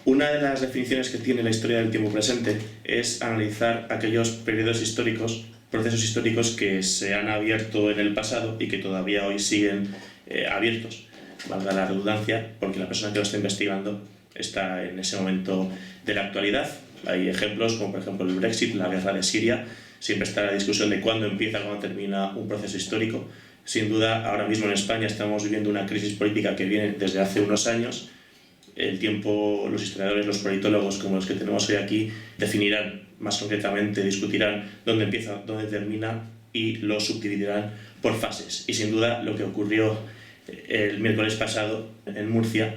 Una de las definiciones que tiene la historia del tiempo presente es analizar aquellos periodos históricos, procesos históricos que se han abierto en el pasado y que todavía hoy siguen abiertos, valga la redundancia, porque la persona que lo está investigando está en ese momento de la actualidad. Hay ejemplos como por ejemplo el Brexit, la guerra de Siria. Siempre está la discusión de cuándo empieza, cuándo termina un proceso histórico. Sin duda, ahora mismo en España estamos viviendo una crisis política que viene desde hace unos años. El tiempo, los historiadores, los politólogos como los que tenemos hoy aquí definirán más concretamente, discutirán dónde empieza, dónde termina y lo subdividirán por fases. Y sin duda lo que ocurrió el miércoles pasado en Murcia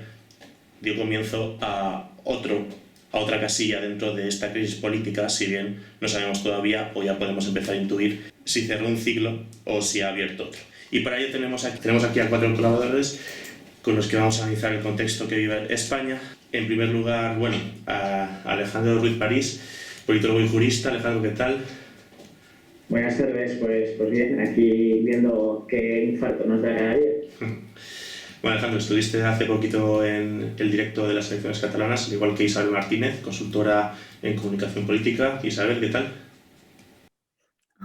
dio comienzo a otra casilla dentro de esta crisis política, si bien no sabemos todavía o ya podemos empezar a intuir si cerró un ciclo o si ha abierto otro. Y para ello tenemos aquí a 4 colaboradores con los que vamos a analizar el contexto que vive España. En primer lugar, a Alejandro Ruiz París, politólogo y jurista. Alejandro, ¿qué tal? Buenas tardes, pues bien, aquí viendo qué infarto nos da cada día. Bueno, Alejandro, estuviste hace poquito en el directo de las elecciones catalanas, al igual que Isabel Martínez, consultora en comunicación política. Isabel, ¿qué tal?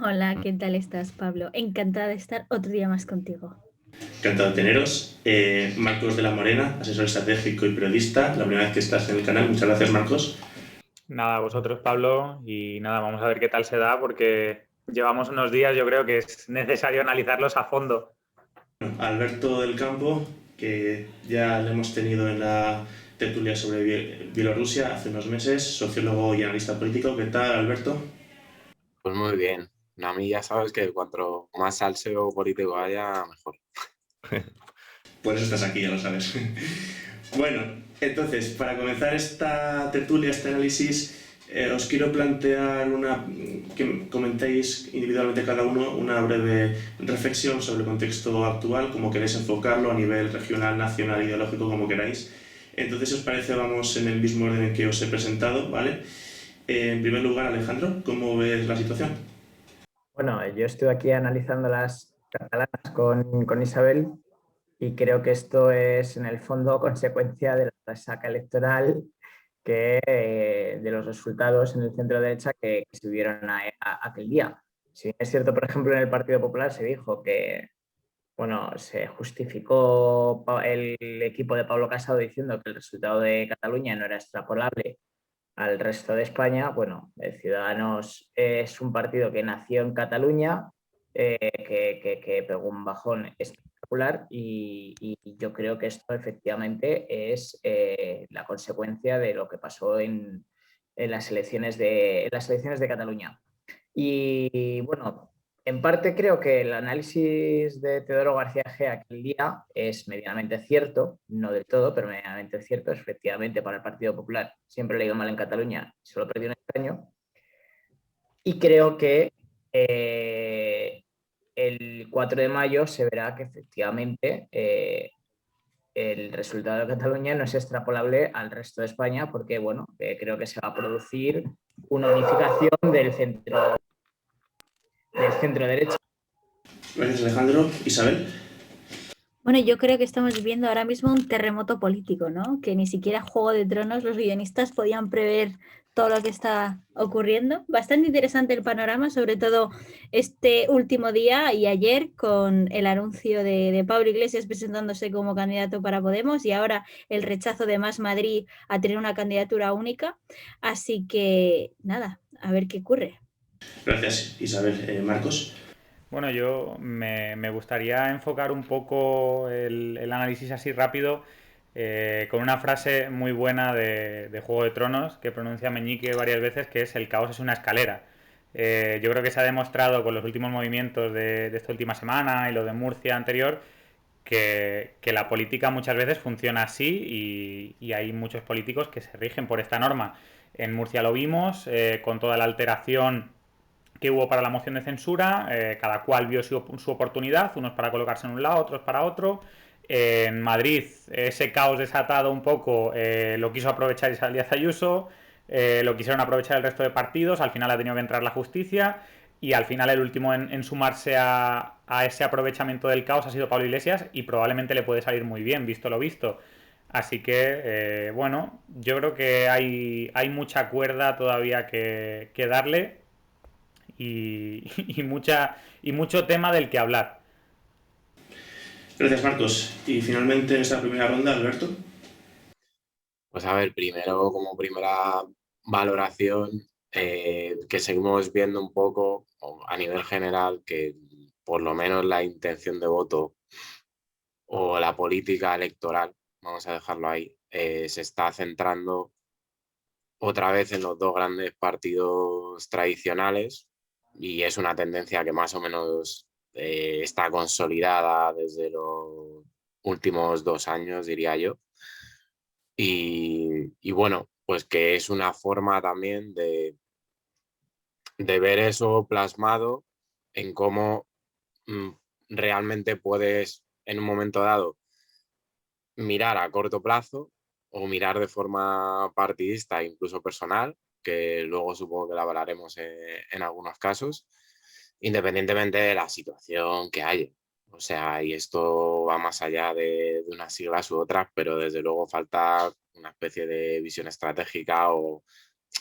Hola, ¿qué tal estás, Pablo? Encantada de estar otro día más contigo. Encantado de teneros. Marcos de la Morena, asesor estratégico y periodista, la primera vez que estás en el canal. Muchas gracias, Marcos. Nada, a vosotros, Pablo, y nada, vamos a ver qué tal se da, porque llevamos unos días, yo creo que es necesario analizarlos a fondo. Alberto del Campo, que ya le hemos tenido en la tertulia sobre Bielorrusia hace unos meses, sociólogo y analista político. ¿Qué tal, Alberto? Pues muy bien. A mí ya sabes que cuanto más salseo político haya, mejor. Por eso estás aquí, ya lo sabes. Bueno, entonces, para comenzar esta tertulia, este análisis, os quiero plantear que comentéis individualmente cada uno una breve reflexión sobre el contexto actual, como queréis enfocarlo a nivel regional, nacional, ideológico, como queráis. Entonces, si os parece, vamos en el mismo orden en que os he presentado, ¿vale? En primer lugar, Alejandro, ¿cómo ves la situación? Bueno, yo estoy aquí analizando las catalanas con Isabel y creo que esto es en el fondo consecuencia de la resaca electoral de los resultados en el centro derecha que se vieron aquel día. Si es cierto, por ejemplo, en el Partido Popular se dijo que, bueno, se justificó el equipo de Pablo Casado diciendo que el resultado de Cataluña no era extrapolable al resto de España. Bueno, Ciudadanos es un partido que nació en Cataluña, que pegó un bajón espectacular y yo creo que esto efectivamente es la consecuencia de lo que pasó en las elecciones de Cataluña. Y bueno, en parte creo que el análisis de Teodoro García Egea aquel día es medianamente cierto, no del todo, pero medianamente cierto. Efectivamente, para el Partido Popular siempre le ha ido mal en Cataluña, solo perdió un escaño. Y creo que el 4 de mayo se verá que efectivamente el resultado de Cataluña no es extrapolable al resto de España, porque bueno, creo que se va a producir una unificación del centro derecha. Gracias, Alejandro. Isabel. Bueno, yo creo que estamos viviendo ahora mismo un terremoto político, ¿no? Que ni siquiera Juego de Tronos los guionistas podían prever todo lo que está ocurriendo. Bastante interesante el panorama, sobre todo este último día y ayer con el anuncio de Pablo Iglesias presentándose como candidato para Podemos y ahora el rechazo de Más Madrid a tener una candidatura única. Así que nada, a ver qué ocurre. Gracias, Isabel. Marcos. Bueno, yo me gustaría enfocar un poco el análisis así rápido con una frase muy buena de Juego de Tronos que pronuncia Meñique varias veces, que es: el caos es una escalera. Yo creo que se ha demostrado con los últimos movimientos de esta última semana y lo de Murcia anterior que la política muchas veces funciona así y hay muchos políticos que se rigen por esta norma. En Murcia lo vimos con toda la alteración que hubo para la moción de censura, cada cual vio su oportunidad, unos para colocarse en un lado, otros para otro. En Madrid, ese caos desatado un poco lo quiso aprovechar Isabel Díaz Ayuso, lo quisieron aprovechar el resto de partidos, al final ha tenido que entrar la justicia y al final el último en sumarse a ese aprovechamiento del caos ha sido Pablo Iglesias y probablemente le puede salir muy bien, visto lo visto. Así que, bueno, yo creo que hay mucha cuerda todavía que darle y mucho tema del que hablar. Gracias, Marcos. Y finalmente en esta primera ronda, Alberto. Pues a ver, primero como primera valoración, que seguimos viendo un poco a nivel general que por lo menos la intención de voto o la política electoral, vamos a dejarlo ahí, se está centrando otra vez en los dos grandes partidos tradicionales y es una tendencia que más o menos está consolidada desde los últimos 2 años, diría yo. Y bueno, pues que es una forma también de ver eso plasmado en cómo mm, realmente puedes en un momento dado mirar a corto plazo o mirar de forma partidista, incluso personal, que luego supongo que la hablaremos en algunos casos, independientemente de la situación que haya. O sea, y esto va más allá de unas siglas u otras, pero desde luego falta una especie de visión estratégica o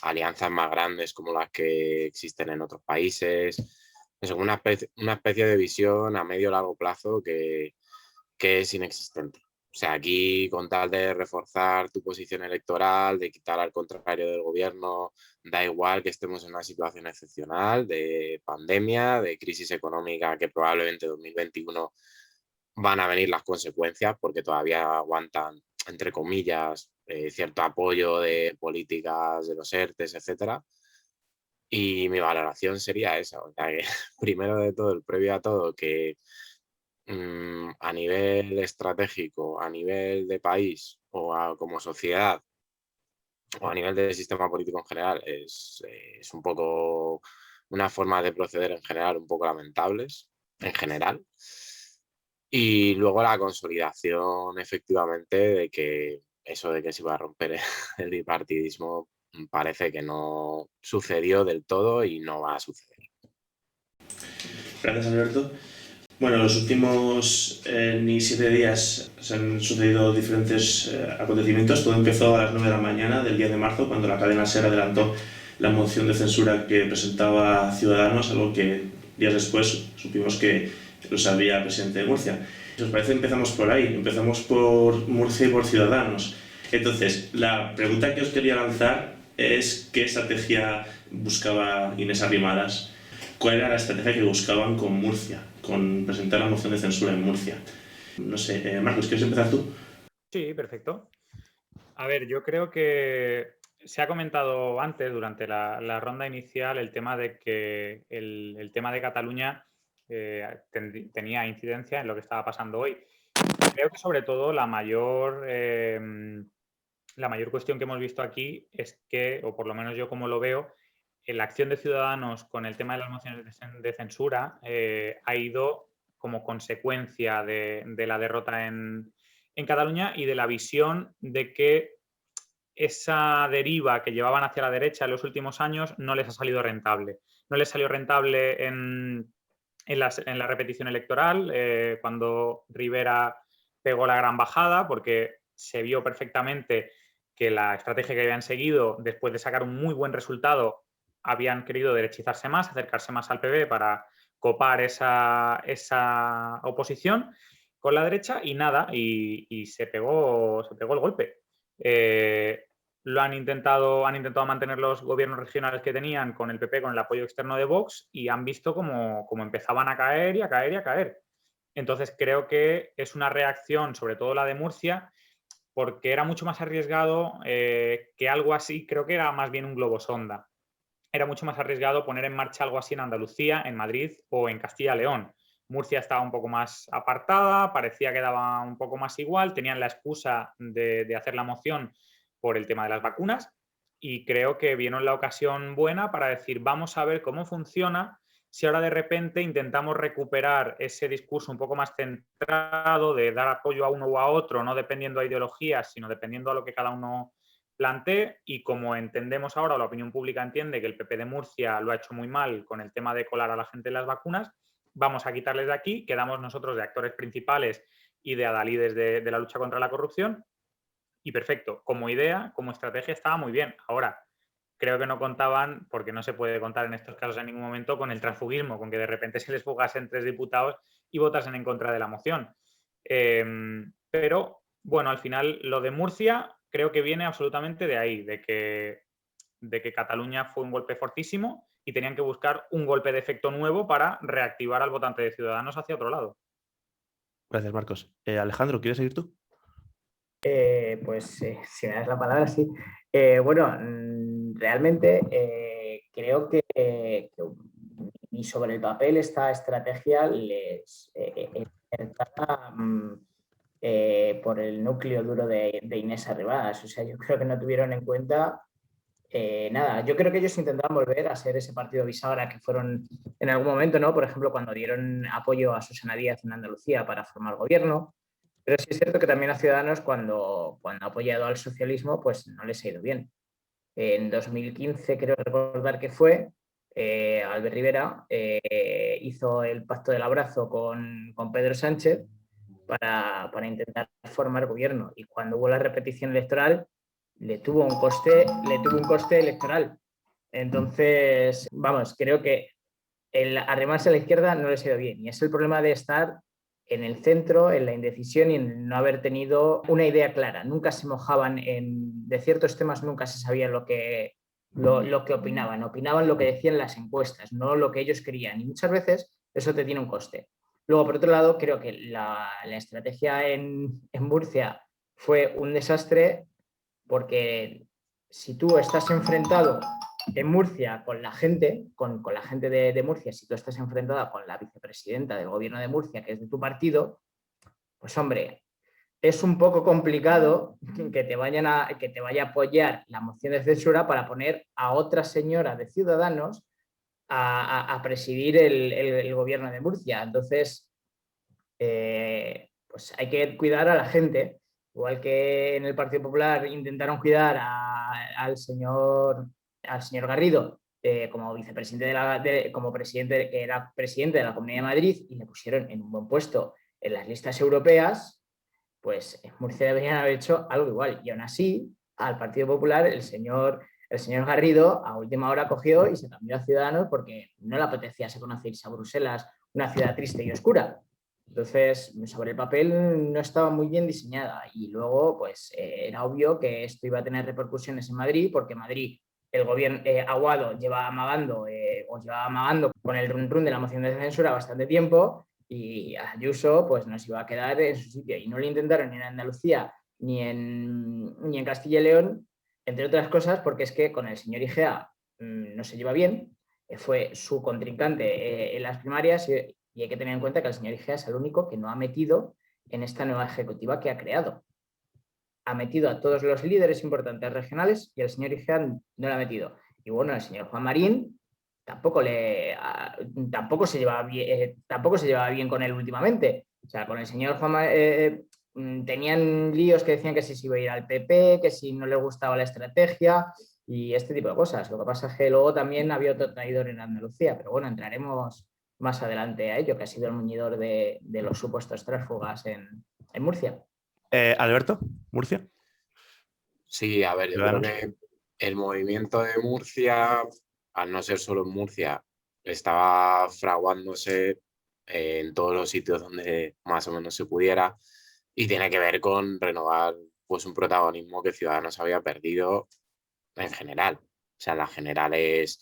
alianzas más grandes como las que existen en otros países. Es una especie de visión a medio o largo plazo que es inexistente. O sea, aquí con tal de reforzar tu posición electoral, de quitar al contrario del gobierno, da igual que estemos en una situación excepcional de pandemia, de crisis económica, que probablemente en 2021 van a venir las consecuencias porque todavía aguantan, entre comillas, cierto apoyo de políticas de los ERTES, etcétera. Y mi valoración sería esa, o sea, que primero de todo, el previo a todo, que a nivel estratégico, a nivel de país como sociedad o a nivel del sistema político en general es un poco una forma de proceder en general un poco lamentables, en general. Y luego la consolidación efectivamente de que eso de que se iba a romper el bipartidismo parece que no sucedió del todo y no va a suceder. Gracias, Alberto. Bueno, en los últimos ni 7 días se han sucedido diferentes acontecimientos. Todo empezó a las 9 de la mañana del 10 de marzo, cuando la cadena SER adelantó la moción de censura que presentaba Ciudadanos, algo que días después supimos que lo sabía el presidente de Murcia. Si os parece, empezamos por ahí, empezamos por Murcia y por Ciudadanos. Entonces, la pregunta que os quería lanzar es ¿qué estrategia buscaba Inés Arrimadas? ¿Cuál era la estrategia que buscaban con Murcia, con presentar la moción de censura en Murcia? No sé, Marcos, ¿quieres empezar tú? Sí, perfecto. A ver, yo creo que se ha comentado antes, durante la ronda inicial, el tema de que el tema de Cataluña tenía incidencia en lo que estaba pasando hoy. Creo que sobre todo la mayor cuestión que hemos visto aquí es que, o por lo menos yo como lo veo, la acción de Ciudadanos con el tema de las mociones de censura ha ido como consecuencia de la derrota en Cataluña y de la visión de que esa deriva que llevaban hacia la derecha en los últimos años no les ha salido rentable. No les salió rentable en la repetición electoral, cuando Rivera pegó la gran bajada, porque se vio perfectamente que la estrategia que habían seguido después de sacar un muy buen resultado habían querido derechizarse más, acercarse más al PP para copar esa oposición con la derecha y nada, y se pegó el golpe. Han intentado mantener los gobiernos regionales que tenían con el PP, con el apoyo externo de Vox, y han visto cómo empezaban a caer y a caer y a caer. Entonces creo que es una reacción, sobre todo la de Murcia, porque era mucho más arriesgado que algo así. Creo que era más bien un globo sonda. Era mucho más arriesgado poner en marcha algo así en Andalucía, en Madrid o en Castilla y León. Murcia estaba un poco más apartada, parecía que daba un poco más igual, tenían la excusa de hacer la moción por el tema de las vacunas y creo que vieron la ocasión buena para decir vamos a ver cómo funciona si ahora de repente intentamos recuperar ese discurso un poco más centrado de dar apoyo a uno o a otro, no dependiendo de ideologías, sino dependiendo a lo que cada uno plantee, y como entendemos ahora, la opinión pública entiende que el PP de Murcia lo ha hecho muy mal con el tema de colar a la gente en las vacunas, vamos a quitarles de aquí, quedamos nosotros de actores principales y de adalides de la lucha contra la corrupción y perfecto. Como idea, como estrategia estaba muy bien. Ahora, creo que no contaban, porque no se puede contar en estos casos en ningún momento, con el transfugismo, con que de repente se les fugasen 3 diputados y votasen en contra de la moción. Pero, bueno, al final lo de Murcia creo que viene absolutamente de ahí, de que Cataluña fue un golpe fortísimo y tenían que buscar un golpe de efecto nuevo para reactivar al votante de Ciudadanos hacia otro lado. Gracias, Marcos. Alejandro, ¿quieres seguir tú? Si me das la palabra, sí. Bueno, realmente creo que y sobre el papel esta estrategia les está por el núcleo duro de Inés Arrimadas. O sea, yo creo que no tuvieron en cuenta nada. Yo creo que ellos intentaban volver a ser ese partido bisagra que fueron en algún momento, ¿no? Por ejemplo, cuando dieron apoyo a Susana Díaz en Andalucía para formar gobierno. Pero sí es cierto que también a Ciudadanos, cuando ha apoyado al socialismo, pues no les ha ido bien. En 2015, creo recordar que fue, Albert Rivera hizo el pacto del abrazo con Pedro Sánchez para intentar formar gobierno. Y cuando hubo la repetición electoral, le tuvo un coste electoral. Entonces, vamos, creo que el arrimarse a la izquierda no les ha ido bien. Y es el problema de estar en el centro, en la indecisión y en no haber tenido una idea clara. Nunca se mojaban de ciertos temas, nunca se sabía lo que opinaban. Opinaban lo que decían las encuestas, no lo que ellos querían. Y muchas veces eso te tiene un coste. Luego, por otro lado, creo que la estrategia en Murcia fue un desastre porque si tú estás enfrentado en Murcia con la gente, con la gente de Murcia, si tú estás enfrentada con la vicepresidenta del gobierno de Murcia, que es de tu partido, pues hombre, es un poco complicado que te vaya a apoyar la moción de censura para poner a otra señora de Ciudadanos a presidir el gobierno de Murcia. Entonces, pues hay que cuidar a la gente. Igual que en el Partido Popular intentaron cuidar al señor Garrido como vicepresidente como presidente, que era presidente de la Comunidad de Madrid, y le pusieron en un buen puesto en las listas europeas, pues en Murcia deberían haber hecho algo igual. Y aún así, al Partido Popular, el señor Garrido a última hora cogió y se cambió a Ciudadanos porque no le apetecía irse a Bruselas, una ciudad triste y oscura. Entonces, sobre el papel no estaba muy bien diseñada y luego pues era obvio que esto iba a tener repercusiones en Madrid, porque Madrid, el gobierno Aguado llevaba amagando con el run de la moción de censura bastante tiempo, y Ayuso pues nos iba a quedar en su sitio, y no lo intentaron ni en Andalucía ni en Castilla y León, entre otras cosas porque es que con el señor Igea no se lleva bien, fue su contrincante en las primarias, y hay que tener en cuenta que el señor Igea es el único que no ha metido en esta nueva ejecutiva que ha creado. Ha metido a todos los líderes importantes regionales y el señor Igea no lo ha metido. Y bueno, el señor Juan Marín tampoco se llevaba bien con él últimamente. O sea, con el señor Juan Marín tenían líos que decían que si se iba a ir al PP, que si no le gustaba la estrategia y este tipo de cosas. Lo que pasa es que luego también había otro traidor en Andalucía, pero bueno, entraremos más adelante a ello, que ha sido el muñidor de los supuestos tránsfugas en Murcia. Alberto, Murcia. Sí, a ver, yo creo que el movimiento de Murcia, al no ser solo en Murcia, estaba fraguándose en todos los sitios donde más o menos se pudiera, y tiene que ver con renovar pues un protagonismo que Ciudadanos había perdido en general. O sea, las generales,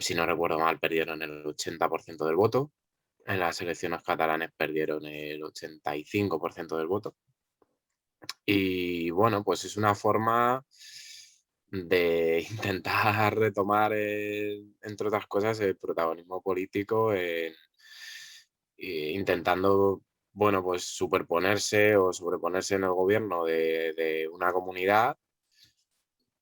si no recuerdo mal, perdieron el 80% del voto. En las elecciones catalanes perdieron el 85% del voto. Y bueno, pues es una forma de intentar retomar, entre otras cosas, el protagonismo político, intentando, bueno, pues superponerse o sobreponerse en el gobierno de una comunidad,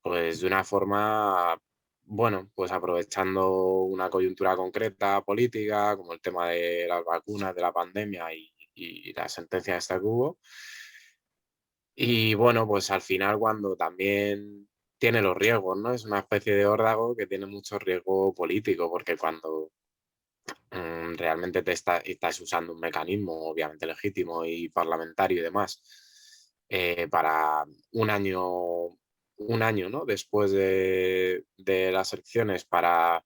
pues de una forma, bueno, pues aprovechando una coyuntura concreta política, como el tema de las vacunas, de la pandemia y la sentencia esta que hubo. Y bueno, pues al final, cuando también tiene los riesgos, ¿no? Es una especie de órdago que tiene mucho riesgo político, porque cuando realmente estás usando un mecanismo obviamente legítimo y parlamentario y demás para un año, ¿no? Después de las elecciones para,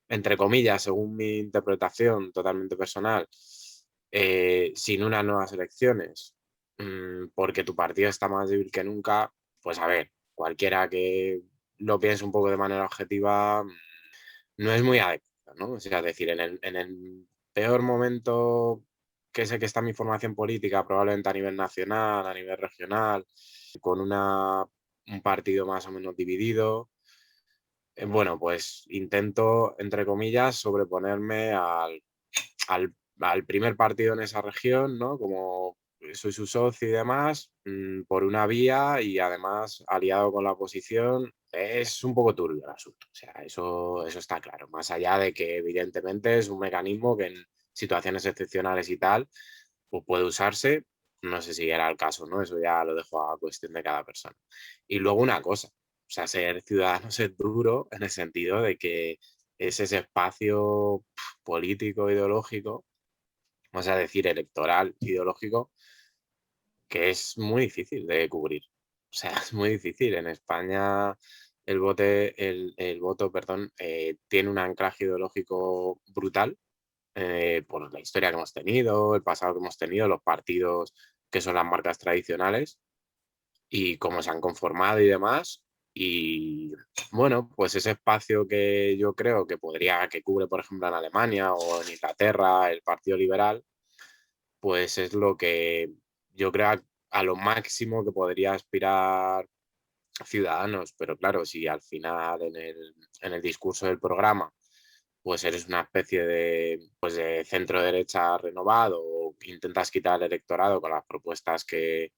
entre comillas, según mi interpretación totalmente personal, sin unas nuevas elecciones, porque tu partido está más débil que nunca, pues a ver, cualquiera que lo piense un poco de manera objetiva, no es muy adecuado, ¿no? O sea, es decir, en el peor momento que sé que está mi formación política, probablemente a nivel nacional, a nivel regional, con un partido más o menos dividido, bueno, pues intento, entre comillas, sobreponerme al primer partido en esa región, ¿no? Como soy su socio y demás, por una vía y además aliado con la oposición. Es un poco turbio el asunto, o sea, eso está claro. Más allá de que evidentemente es un mecanismo que en situaciones excepcionales y tal, pues puede usarse, no sé si era el caso, ¿no? Eso ya lo dejo a cuestión de cada persona. Y luego una cosa, o sea, ser ciudadano es duro en el sentido de que es ese espacio político, ideológico, vamos a decir electoral, ideológico, que es muy difícil de cubrir. O sea, es muy difícil. En España el voto, perdón, tiene un anclaje ideológico brutal por la historia que hemos tenido, el pasado que hemos tenido, los partidos que son las marcas tradicionales y cómo se han conformado y demás. Y bueno, pues ese espacio que yo creo que cubre, por ejemplo, en Alemania o en Inglaterra, el Partido Liberal, pues es lo que yo creo a lo máximo que podría aspirar Ciudadanos. Pero claro, si al final en el discurso del programa pues eres una especie de centro derecha renovado o intentas quitar el electorado con las propuestas que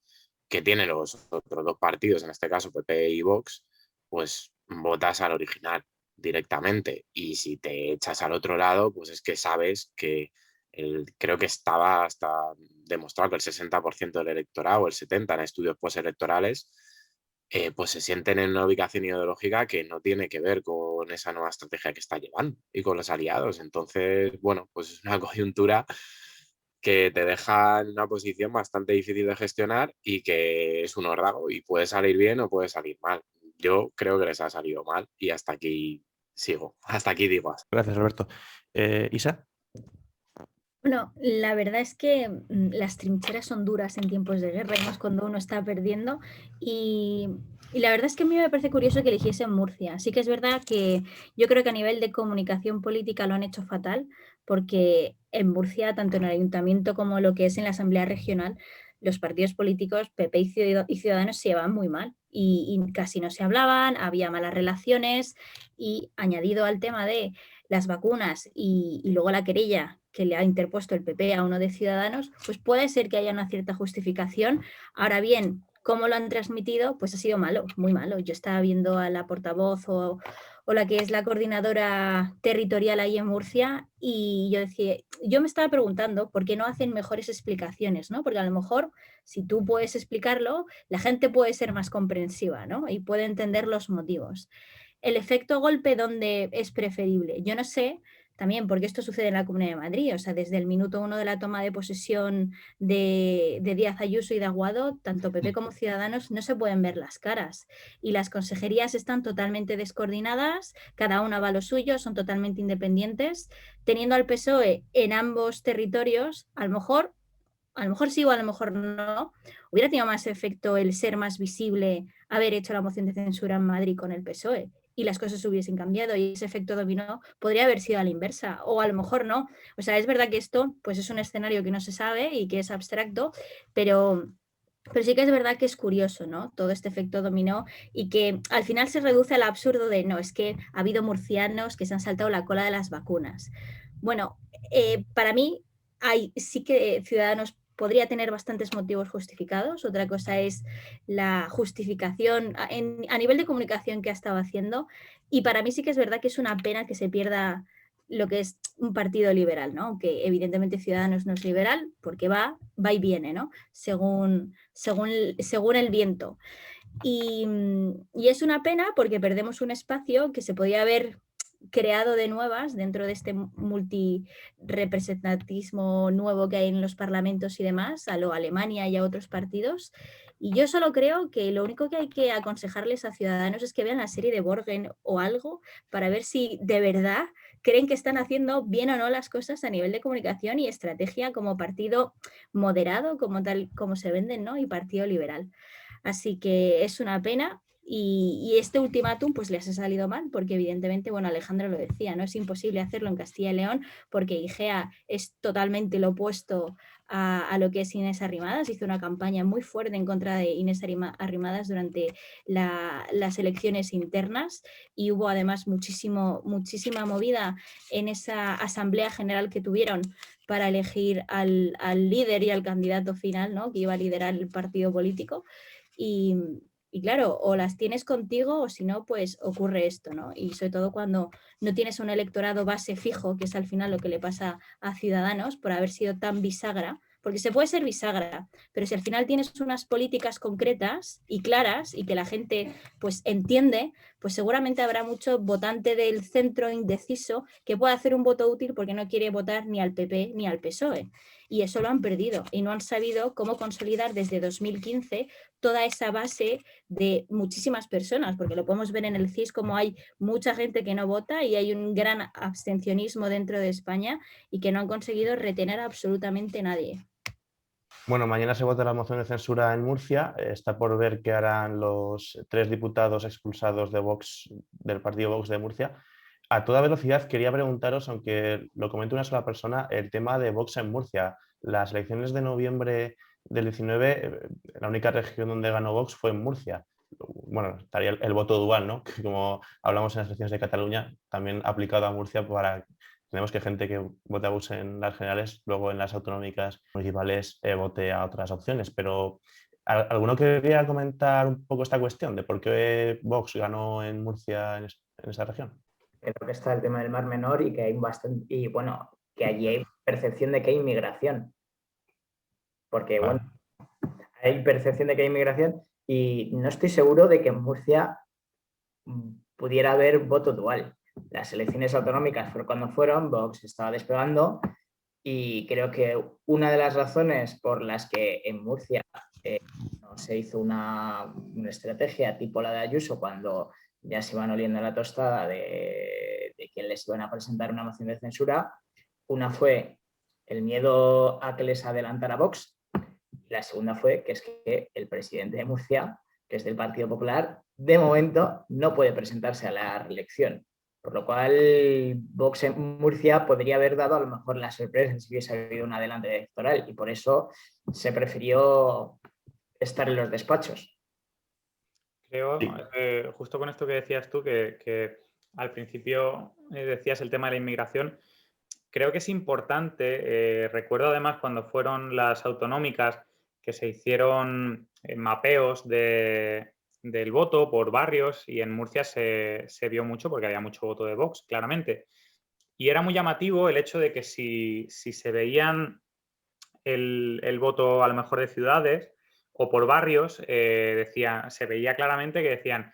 tienen los otros dos partidos, en este caso PP y Vox, pues votas al original directamente. Y si te echas al otro lado, pues es que sabes que creo que estaba hasta demostrado que el 60% del electorado o el 70% en estudios postelectorales pues se sienten en una ubicación ideológica que no tiene que ver con esa nueva estrategia que está llevando y con los aliados. Entonces, bueno, pues es una coyuntura que te deja en una posición bastante difícil de gestionar y que es un órdago y puede salir bien o puede salir mal. Yo creo que les ha salido mal y hasta aquí sigo, hasta aquí digo. Gracias, Roberto. Isa. Bueno, la verdad es que las trincheras son duras en tiempos de guerra, y más cuando uno está perdiendo. Y la verdad es que a mí me parece curioso que eligiesen Murcia. Sí que es verdad que yo creo que a nivel de comunicación política lo han hecho fatal, porque en Murcia, tanto en el ayuntamiento como lo que es en la asamblea regional, los partidos políticos, PP y Ciudadanos, se llevaban muy mal y casi no se hablaban, había malas relaciones y añadido al tema de las vacunas y luego la querella que le ha interpuesto el PP a uno de Ciudadanos, pues puede ser que haya una cierta justificación. Ahora bien, cómo lo han transmitido, pues ha sido malo, muy malo. Yo estaba viendo a la portavoz o la que es la coordinadora territorial ahí en Murcia y yo me estaba preguntando por qué no hacen mejores explicaciones, ¿no? Porque a lo mejor si tú puedes explicarlo, la gente puede ser más comprensiva, ¿no? Y puede entender los motivos. El efecto golpe, ¿dónde es preferible? Yo no sé, también porque esto sucede en la Comunidad de Madrid, o sea, desde el minuto 1 de la toma de posesión de Díaz Ayuso y de Aguado, tanto PP como Ciudadanos no se pueden ver las caras y las consejerías están totalmente descoordinadas, cada una va a lo suyo, son totalmente independientes, teniendo al PSOE en ambos territorios, a lo mejor sí o a lo mejor no, hubiera tenido más efecto el ser más visible, haber hecho la moción de censura en Madrid con el PSOE y las cosas hubiesen cambiado y ese efecto dominó podría haber sido a la inversa o a lo mejor no. O sea, es verdad que esto pues es un escenario que no se sabe y que es abstracto, pero sí que es verdad que es curioso, ¿no? Todo este efecto dominó y que al final se reduce al absurdo de, no, es que ha habido murcianos que se han saltado la cola de las vacunas. Bueno, para mí sí que Ciudadanos podría tener bastantes motivos justificados. Otra cosa es la justificación a nivel de comunicación que ha estado haciendo. Y para mí sí que es verdad que es una pena que se pierda lo que es un partido liberal, ¿no? Aunque evidentemente Ciudadanos no es liberal porque va y viene, ¿no? Según el viento. Y es una pena porque perdemos un espacio que se podía haber creado de nuevas dentro de este multirepresentatismo nuevo que hay en los parlamentos y demás, a lo Alemania y a otros partidos, Y yo solo creo que lo único que hay que aconsejarles a Ciudadanos es que vean la serie de Borgen o algo para ver si de verdad creen que están haciendo bien o no las cosas a nivel de comunicación y estrategia como partido moderado, como tal como se venden, ¿no? Y partido liberal. Así que es una pena. Y este ultimátum pues les ha salido mal porque evidentemente, bueno, Alejandro lo decía, no es imposible hacerlo en Castilla y León porque Igea es totalmente lo opuesto a lo que es Inés Arrimadas. Hizo una campaña muy fuerte en contra de Inés Arrimadas durante las elecciones internas y hubo además muchísima movida en esa asamblea general que tuvieron para elegir al líder y al candidato final, ¿no? Que iba a liderar el partido político. Y claro, o las tienes contigo o si no, pues ocurre esto, ¿no? Y sobre todo cuando no tienes un electorado base fijo, que es al final lo que le pasa a Ciudadanos por haber sido tan bisagra, porque se puede ser bisagra, pero si al final tienes unas políticas concretas y claras y que la gente pues entiende, pues seguramente habrá mucho votante del centro indeciso que pueda hacer un voto útil porque no quiere votar ni al PP ni al PSOE. Y eso lo han perdido y no han sabido cómo consolidar desde 2015 toda esa base de muchísimas personas, porque lo podemos ver en el CIS como hay mucha gente que no vota y hay un gran abstencionismo dentro de España y que no han conseguido retener a absolutamente nadie. Bueno, mañana se vota la moción de censura en Murcia. Está por ver qué harán los 3 diputados expulsados de Vox, del partido Vox de Murcia. A toda velocidad quería preguntaros, aunque lo comente una sola persona, el tema de Vox en Murcia. Las elecciones de noviembre del 19, la única región donde ganó Vox fue en Murcia. Bueno, estaría el voto dual, ¿no? Que como hablamos en las elecciones de Cataluña, también aplicado a Murcia para... Tenemos que gente que vota Vox en las generales, luego en las autonómicas municipales vote a otras opciones. Pero ¿alguno quería comentar un poco esta cuestión de por qué Vox ganó en Murcia en esa región? Creo que está el tema del Mar Menor y que hay bastante, y bueno, que allí hay percepción de que hay inmigración. Porque, Vale. bueno, hay percepción de que hay inmigración y no estoy seguro de que en Murcia pudiera haber voto dual. Las elecciones autonómicas fueron cuando fueron, Vox estaba despegando y creo que una de las razones por las que en Murcia no se hizo una estrategia tipo la de Ayuso cuando ya se iban oliendo la tostada de que les iban a presentar una moción de censura, una fue el miedo a que les adelantara Vox y la segunda fue que es que el presidente de Murcia, que es del Partido Popular, de momento no puede presentarse a la reelección. Por lo cual, Vox en Murcia podría haber dado a lo mejor la sorpresa si hubiese habido un adelante electoral y por eso se prefirió estar en los despachos. Creo, Sí. justo con esto que decías tú, que al principio decías el tema de la inmigración, creo que es importante, recuerdo además cuando fueron las autonómicas que se hicieron mapeos del voto por barrios y en Murcia se vio mucho porque había mucho voto de Vox, claramente. Y era muy llamativo el hecho de que si se veían el voto a lo mejor de ciudades o por barrios, se veía claramente que decían,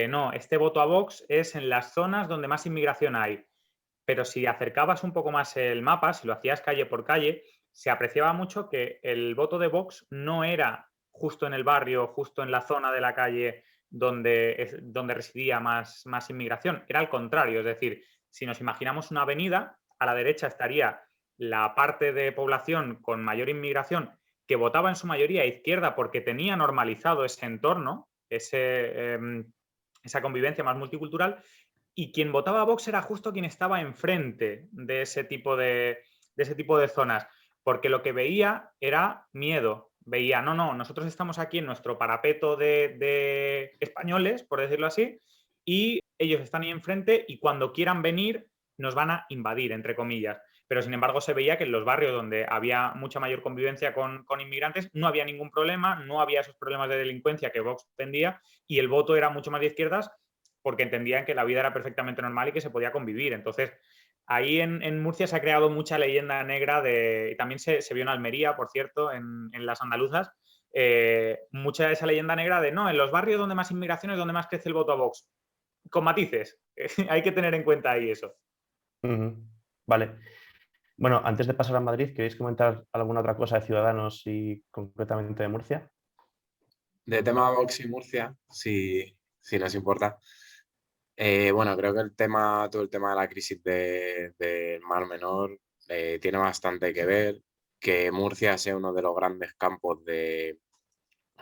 no, este voto a Vox es en las zonas donde más inmigración hay. Pero si acercabas un poco más el mapa, si lo hacías calle por calle, se apreciaba mucho que el voto de Vox no era justo en el barrio, justo en la zona de la calle donde residía más inmigración. Era al contrario, es decir, si nos imaginamos una avenida, a la derecha estaría la parte de población con mayor inmigración que votaba en su mayoría a izquierda porque tenía normalizado ese entorno, esa convivencia más multicultural, y quien votaba a Vox era justo quien estaba enfrente de ese tipo de zonas, porque lo que veía era miedo. Veía, no, nosotros estamos aquí en nuestro parapeto de españoles, por decirlo así, y ellos están ahí enfrente y cuando quieran venir nos van a invadir, entre comillas. Pero sin embargo se veía que en los barrios donde había mucha mayor convivencia con inmigrantes no había ningún problema, no había esos problemas de delincuencia que Vox tendía y el voto era mucho más de izquierdas porque entendían que la vida era perfectamente normal y que se podía convivir. Entonces, ahí en Murcia se ha creado mucha leyenda negra y también se vio en Almería, por cierto, en las andaluzas, mucha de esa leyenda negra de no, en los barrios donde más inmigración es donde más crece el voto a Vox. Con matices. Hay que tener en cuenta ahí eso. Vale. Bueno, antes de pasar a Madrid, ¿queréis comentar alguna otra cosa de Ciudadanos y concretamente de Murcia? De tema Vox y Murcia, si nos importa. Bueno, creo que todo el tema de la crisis del Mar Menor tiene bastante que ver. Que Murcia sea uno de los grandes campos de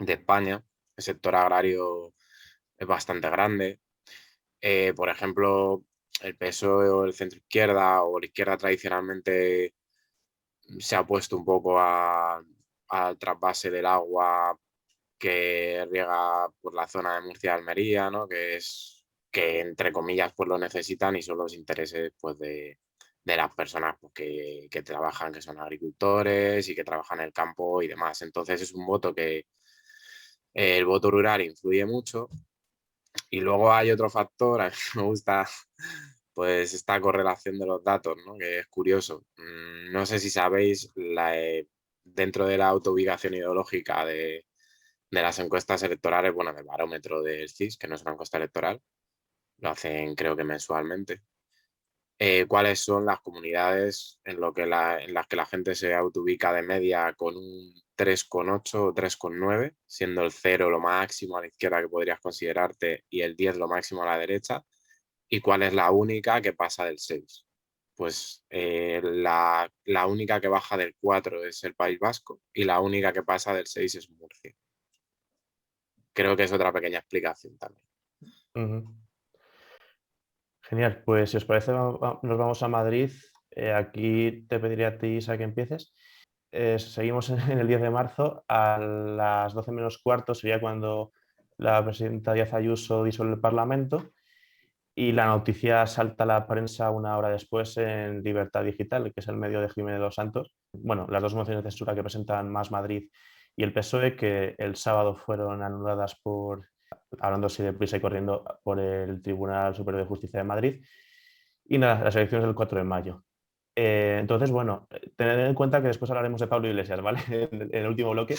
España. El sector agrario es bastante grande. Por ejemplo, el PSOE o el centro izquierda o la izquierda tradicionalmente se ha puesto un poco al trasvase del agua que riega por la zona de Murcia y Almería, ¿no? Que entre comillas pues lo necesitan y son los intereses pues de las personas pues, que trabajan, que son agricultores y que trabajan en el campo y demás. Entonces es un voto que el voto rural influye mucho. Y luego hay otro factor, a mí me gusta pues esta correlación de los datos, ¿no? Que es curioso. No sé si sabéis, dentro de la autoubicación ideológica de las encuestas electorales, bueno, del barómetro del CIS, que no es una encuesta electoral, lo hacen creo que mensualmente, cuáles son las comunidades en las que la gente se autoubica de media con un 3,8 o 3,9, siendo el 0 lo máximo a la izquierda que podrías considerarte y el 10 lo máximo a la derecha, y cuál es la única que pasa del 6. Pues la única que baja del 4 es el País Vasco y la única que pasa del 6 es Murcia. Creo que es otra pequeña explicación también. Ujú. Genial, pues si os parece nos vamos a Madrid. Aquí te pediría a ti, Isa, que empieces. Seguimos en el 10 de marzo, a las 12 menos cuarto sería cuando la presidenta Díaz Ayuso disuelve el Parlamento y la noticia salta a la prensa una hora después en Libertad Digital, que es el medio de Jiménez Los Santos. Bueno, las dos mociones de censura que presentan Más Madrid y el PSOE, que el sábado fueron anuladas hablando así de prisa y corriendo, por el Tribunal Superior de Justicia de Madrid. Y nada, las elecciones del 4 de mayo. Entonces, bueno, tened en cuenta que después hablaremos de Pablo Iglesias, ¿vale? En el último bloque.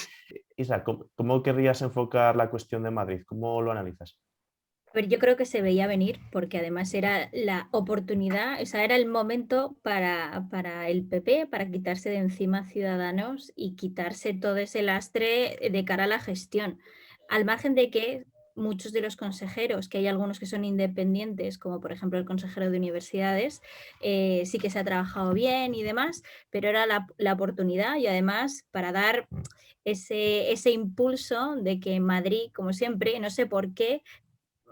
Isa, ¿cómo querrías enfocar la cuestión de Madrid? ¿Cómo lo analizas? A ver, yo creo que se veía venir porque además era la oportunidad, o sea, era el momento para el PP, para quitarse de encima a Ciudadanos y quitarse todo ese lastre de cara a la gestión. Al margen de que muchos de los consejeros, que hay algunos que son independientes, como por ejemplo el consejero de universidades, sí que se ha trabajado bien y demás, pero era la oportunidad y además para dar ese impulso de que Madrid, como siempre, no sé por qué,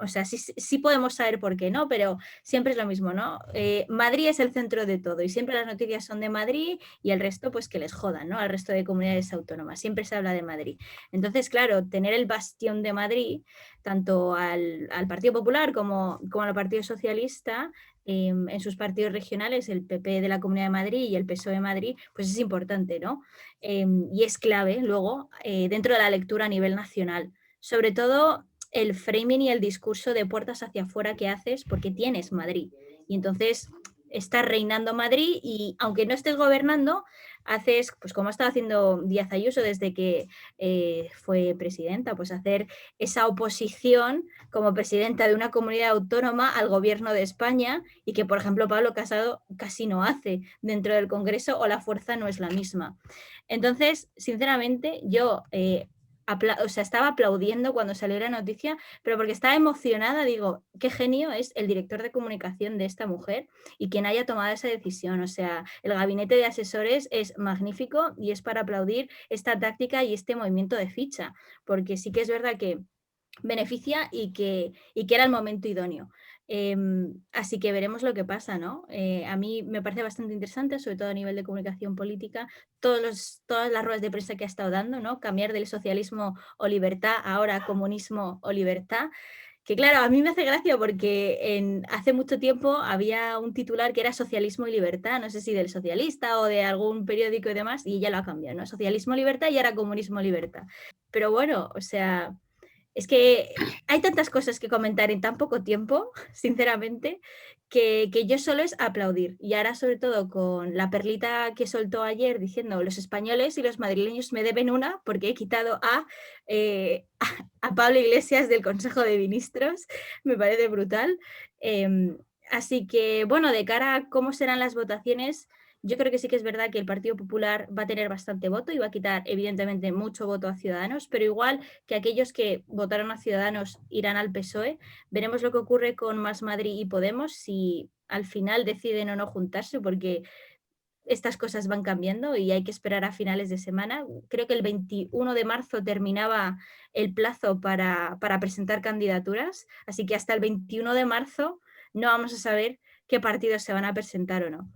o sea, sí podemos saber por qué, ¿no? Pero siempre es lo mismo, ¿no? Madrid es el centro de todo y siempre las noticias son de Madrid y el resto, pues que les jodan, ¿no? Al resto de comunidades autónomas. Siempre se habla de Madrid. Entonces, claro, tener el bastión de Madrid, tanto al Partido Popular como al Partido Socialista, en sus partidos regionales, el PP de la Comunidad de Madrid y el PSOE de Madrid, pues es importante, ¿no? Y es clave luego dentro de la lectura a nivel nacional. Sobre todo el framing y el discurso de puertas hacia afuera que haces porque tienes Madrid. Y entonces estás reinando Madrid y aunque no estés gobernando, haces, pues como ha estado haciendo Díaz Ayuso desde que fue presidenta, pues hacer esa oposición como presidenta de una comunidad autónoma al gobierno de España y que, por ejemplo, Pablo Casado casi no hace dentro del Congreso o la fuerza no es la misma. Entonces, sinceramente, yo estaba aplaudiendo cuando salió la noticia, pero porque estaba emocionada, digo, qué genio es el director de comunicación de esta mujer y quien haya tomado esa decisión. O sea, el gabinete de asesores es magnífico y es para aplaudir esta táctica y este movimiento de ficha, porque sí que es verdad que beneficia y que era el momento idóneo. Así que veremos lo que pasa, ¿no? A mí me parece bastante interesante, sobre todo a nivel de comunicación política, todas las ruedas de prensa que ha estado dando, ¿no? Cambiar del socialismo o libertad, ahora comunismo o libertad. Que claro, a mí me hace gracia porque hace mucho tiempo había un titular que era socialismo y libertad, no sé si del Socialista o de algún periódico y demás, y ya lo ha cambiado, ¿no? Socialismo, libertad y ahora comunismo, libertad. Pero bueno, o sea, es que hay tantas cosas que comentar en tan poco tiempo, sinceramente, que yo solo es aplaudir. Y ahora, sobre todo, con la perlita que soltó ayer diciendo los españoles y los madrileños me deben una porque he quitado a Pablo Iglesias del Consejo de Ministros, me parece brutal. Así que, bueno, de cara a cómo serán las votaciones, Yo creo que sí que es verdad que el Partido Popular va a tener bastante voto y va a quitar evidentemente mucho voto a Ciudadanos, pero igual que aquellos que votaron a Ciudadanos irán al PSOE. Veremos lo que ocurre con Más Madrid y Podemos si al final deciden o no juntarse, porque estas cosas van cambiando y hay que esperar a finales de semana. Creo que el 21 de marzo terminaba el plazo para presentar candidaturas, así que hasta el 21 de marzo no vamos a saber qué partidos se van a presentar o no.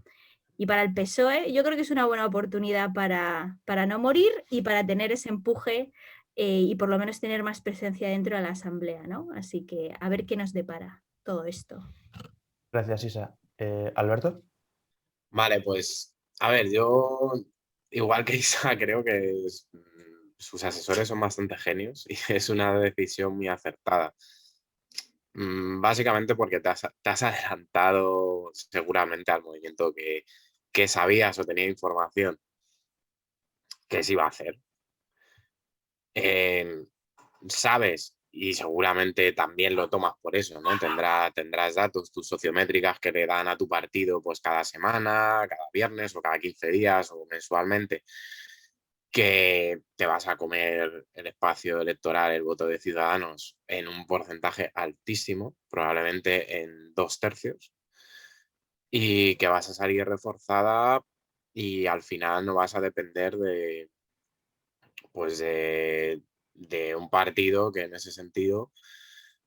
Y para el PSOE yo creo que es una buena oportunidad para no morir y para tener ese empuje y por lo menos tener más presencia dentro de la Asamblea, ¿no? Así que a ver qué nos depara todo esto. Gracias, Isa. Alberto. Vale, pues a ver, yo igual que Isa creo que sus asesores son bastante genios y es una decisión muy acertada. Básicamente porque te has adelantado seguramente al movimiento que sabías o tenía información que se iba a hacer. Sabes, y seguramente también lo tomas por eso, ¿no? Tendrás datos, tus sociométricas que le dan a tu partido pues cada semana, cada viernes o cada 15 días o mensualmente, que te vas a comer el espacio electoral, el voto de Ciudadanos, en un porcentaje altísimo, probablemente en 2/3, y que vas a salir reforzada y al final no vas a depender pues de un partido que en ese sentido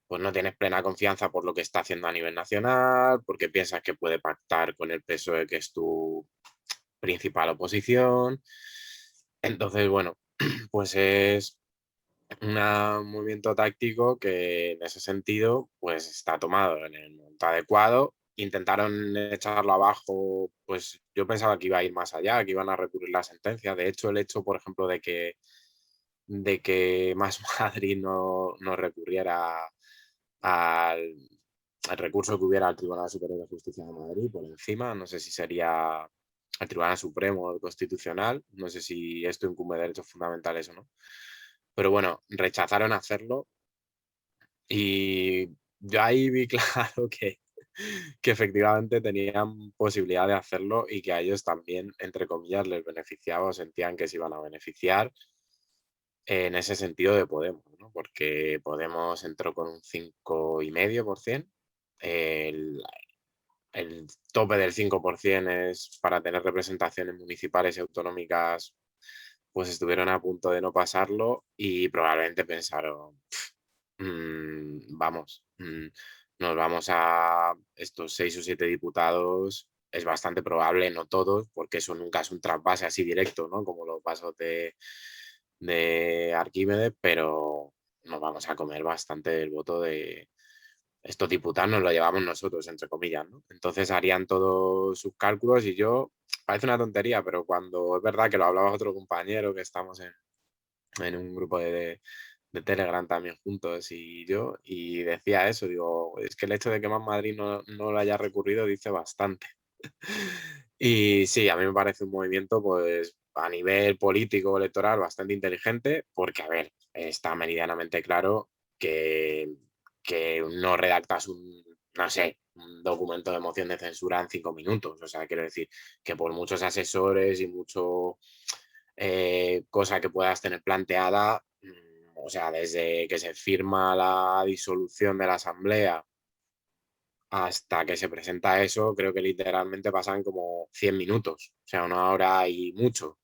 pues no tienes plena confianza por lo que está haciendo a nivel nacional, porque piensas que puede pactar con el PSOE, que es tu principal oposición. Entonces, bueno, pues es un movimiento táctico que en ese sentido pues está tomado en el momento adecuado. Intentaron echarlo abajo, pues yo pensaba que iba a ir más allá, que iban a recurrir la sentencia. De hecho, el hecho, por ejemplo, de que Más Madrid no recurriera al recurso que hubiera al Tribunal Superior de Justicia de Madrid por encima, no sé si sería el Tribunal Supremo o el Constitucional, no sé si esto incumbe de derechos fundamentales o no, pero bueno, rechazaron hacerlo y yo ahí vi claro que efectivamente tenían posibilidad de hacerlo y que a ellos también, entre comillas, les beneficiaba o sentían que se iban a beneficiar en ese sentido de Podemos, ¿no? Porque Podemos entró con un 5,5%. El tope del 5% es para tener representaciones municipales y autonómicas, pues estuvieron a punto de no pasarlo y probablemente pensaron, vamos, nos vamos a estos 6 o 7 diputados, es bastante probable, no todos, porque eso nunca es un trasvase así directo, ¿no? Como los pasos de Arquímedes, pero nos vamos a comer bastante el voto de estos diputados, nos lo llevamos nosotros, entre comillas, ¿no? Entonces harían todos sus cálculos y yo, parece una tontería, pero cuando es verdad que lo hablaba otro compañero que estamos en un grupo de Telegram también juntos y yo, y decía eso, digo, es que el hecho de que Más Madrid no lo haya recurrido dice bastante. Y sí, a mí me parece un movimiento, pues a nivel político electoral bastante inteligente, porque, a ver, está meridianamente claro que no redactas no sé, un documento de moción de censura en 5 minutos. O sea, quiero decir que por muchos asesores y mucho cosa que puedas tener planteada, o sea, desde que se firma la disolución de la asamblea hasta que se presenta eso, creo que literalmente pasan como 100 minutos, o sea, 1 hora y mucho.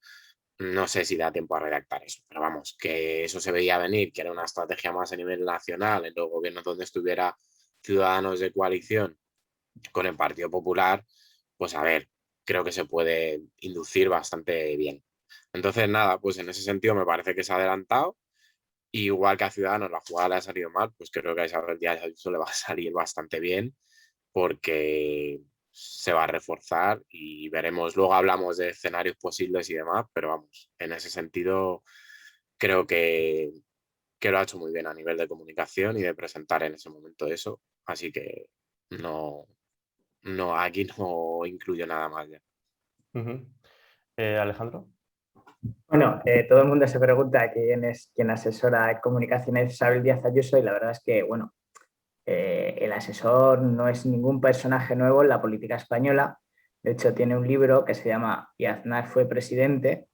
No sé si da tiempo a redactar eso, pero vamos, que eso se veía venir, que era una estrategia más a nivel nacional, en los gobiernos donde estuviera Ciudadanos de coalición con el Partido Popular, pues a ver, creo que se puede inducir bastante bien. Entonces, nada, pues en ese sentido me parece que se ha adelantado. Igual que a Ciudadanos la jugada le ha salido mal, pues creo que a Isabel Díaz Ayuso le va a salir bastante bien porque se va a reforzar y veremos, luego hablamos de escenarios posibles y demás, pero vamos, en ese sentido creo que lo ha hecho muy bien a nivel de comunicación y de presentar en ese momento eso, así que aquí no incluyo nada más ya. Alejandro. Bueno, todo el mundo se pregunta quién asesora en comunicaciones Isabel Díaz Ayuso y la verdad es que, bueno, el asesor no es ningún personaje nuevo en la política española. De hecho, tiene un libro que se llama Y Aznar fue presidente,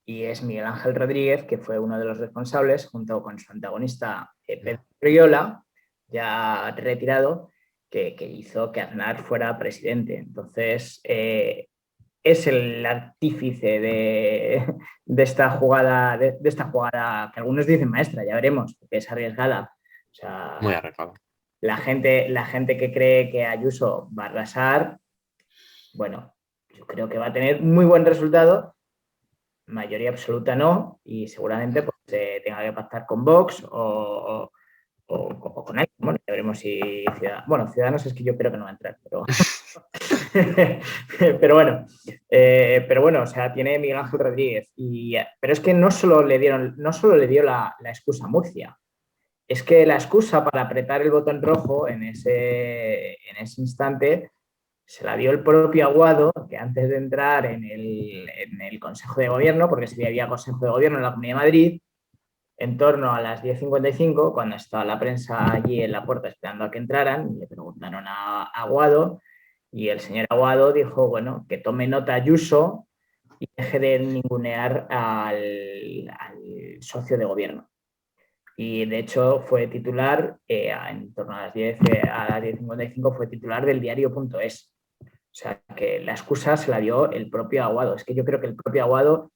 y es Miguel Ángel Rodríguez, que fue uno de los responsables, junto con su antagonista Pedro Riola, ya retirado, que hizo que Aznar fuera presidente. Entonces, es el artífice de esta jugada, de esta jugada que algunos dicen maestra, ya veremos, porque es arriesgada. O sea, Muy arriesgado. la gente que cree que Ayuso va a arrasar, bueno, yo creo que va a tener muy buen resultado. Mayoría absoluta no, y seguramente pues, tenga que pactar con Vox o con alguien. Bueno, ya veremos si Ciudadanos es que yo creo que no va a entrar, pero pero bueno, o sea, tiene Miguel Ángel Rodríguez, pero es que no solo le dio la excusa a Murcia, es que la excusa para apretar el botón rojo en ese instante se la dio el propio Aguado, que antes de entrar en el Consejo de Gobierno, porque ese día había Consejo de Gobierno en la Comunidad de Madrid, en torno a las 10:55, cuando estaba la prensa allí en la puerta esperando a que entraran, le preguntaron a Aguado, y el señor Aguado dijo, bueno, que tome nota Ayuso y deje de ningunear al socio de gobierno. Y de hecho fue titular, en torno a las 10:55 fue titular del diario.es. O sea, que la excusa se la dio el propio Aguado. Es que yo creo que el propio Aguado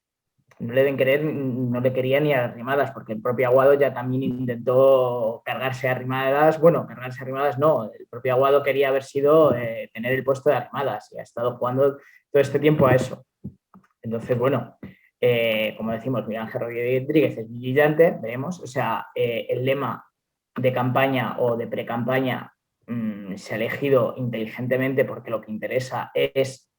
no le quería ni a Arrimadas, porque el propio Aguado ya también intentó cargarse a Arrimadas. Bueno, cargarse a Arrimadas no, el propio Aguado quería haber sido tener el puesto de Arrimadas y ha estado jugando todo este tiempo a eso. Entonces, bueno, como decimos, Miguel Ángel Rodríguez es brillante, veremos. O sea, el lema de campaña o de pre-campaña se ha elegido inteligentemente porque lo que interesa es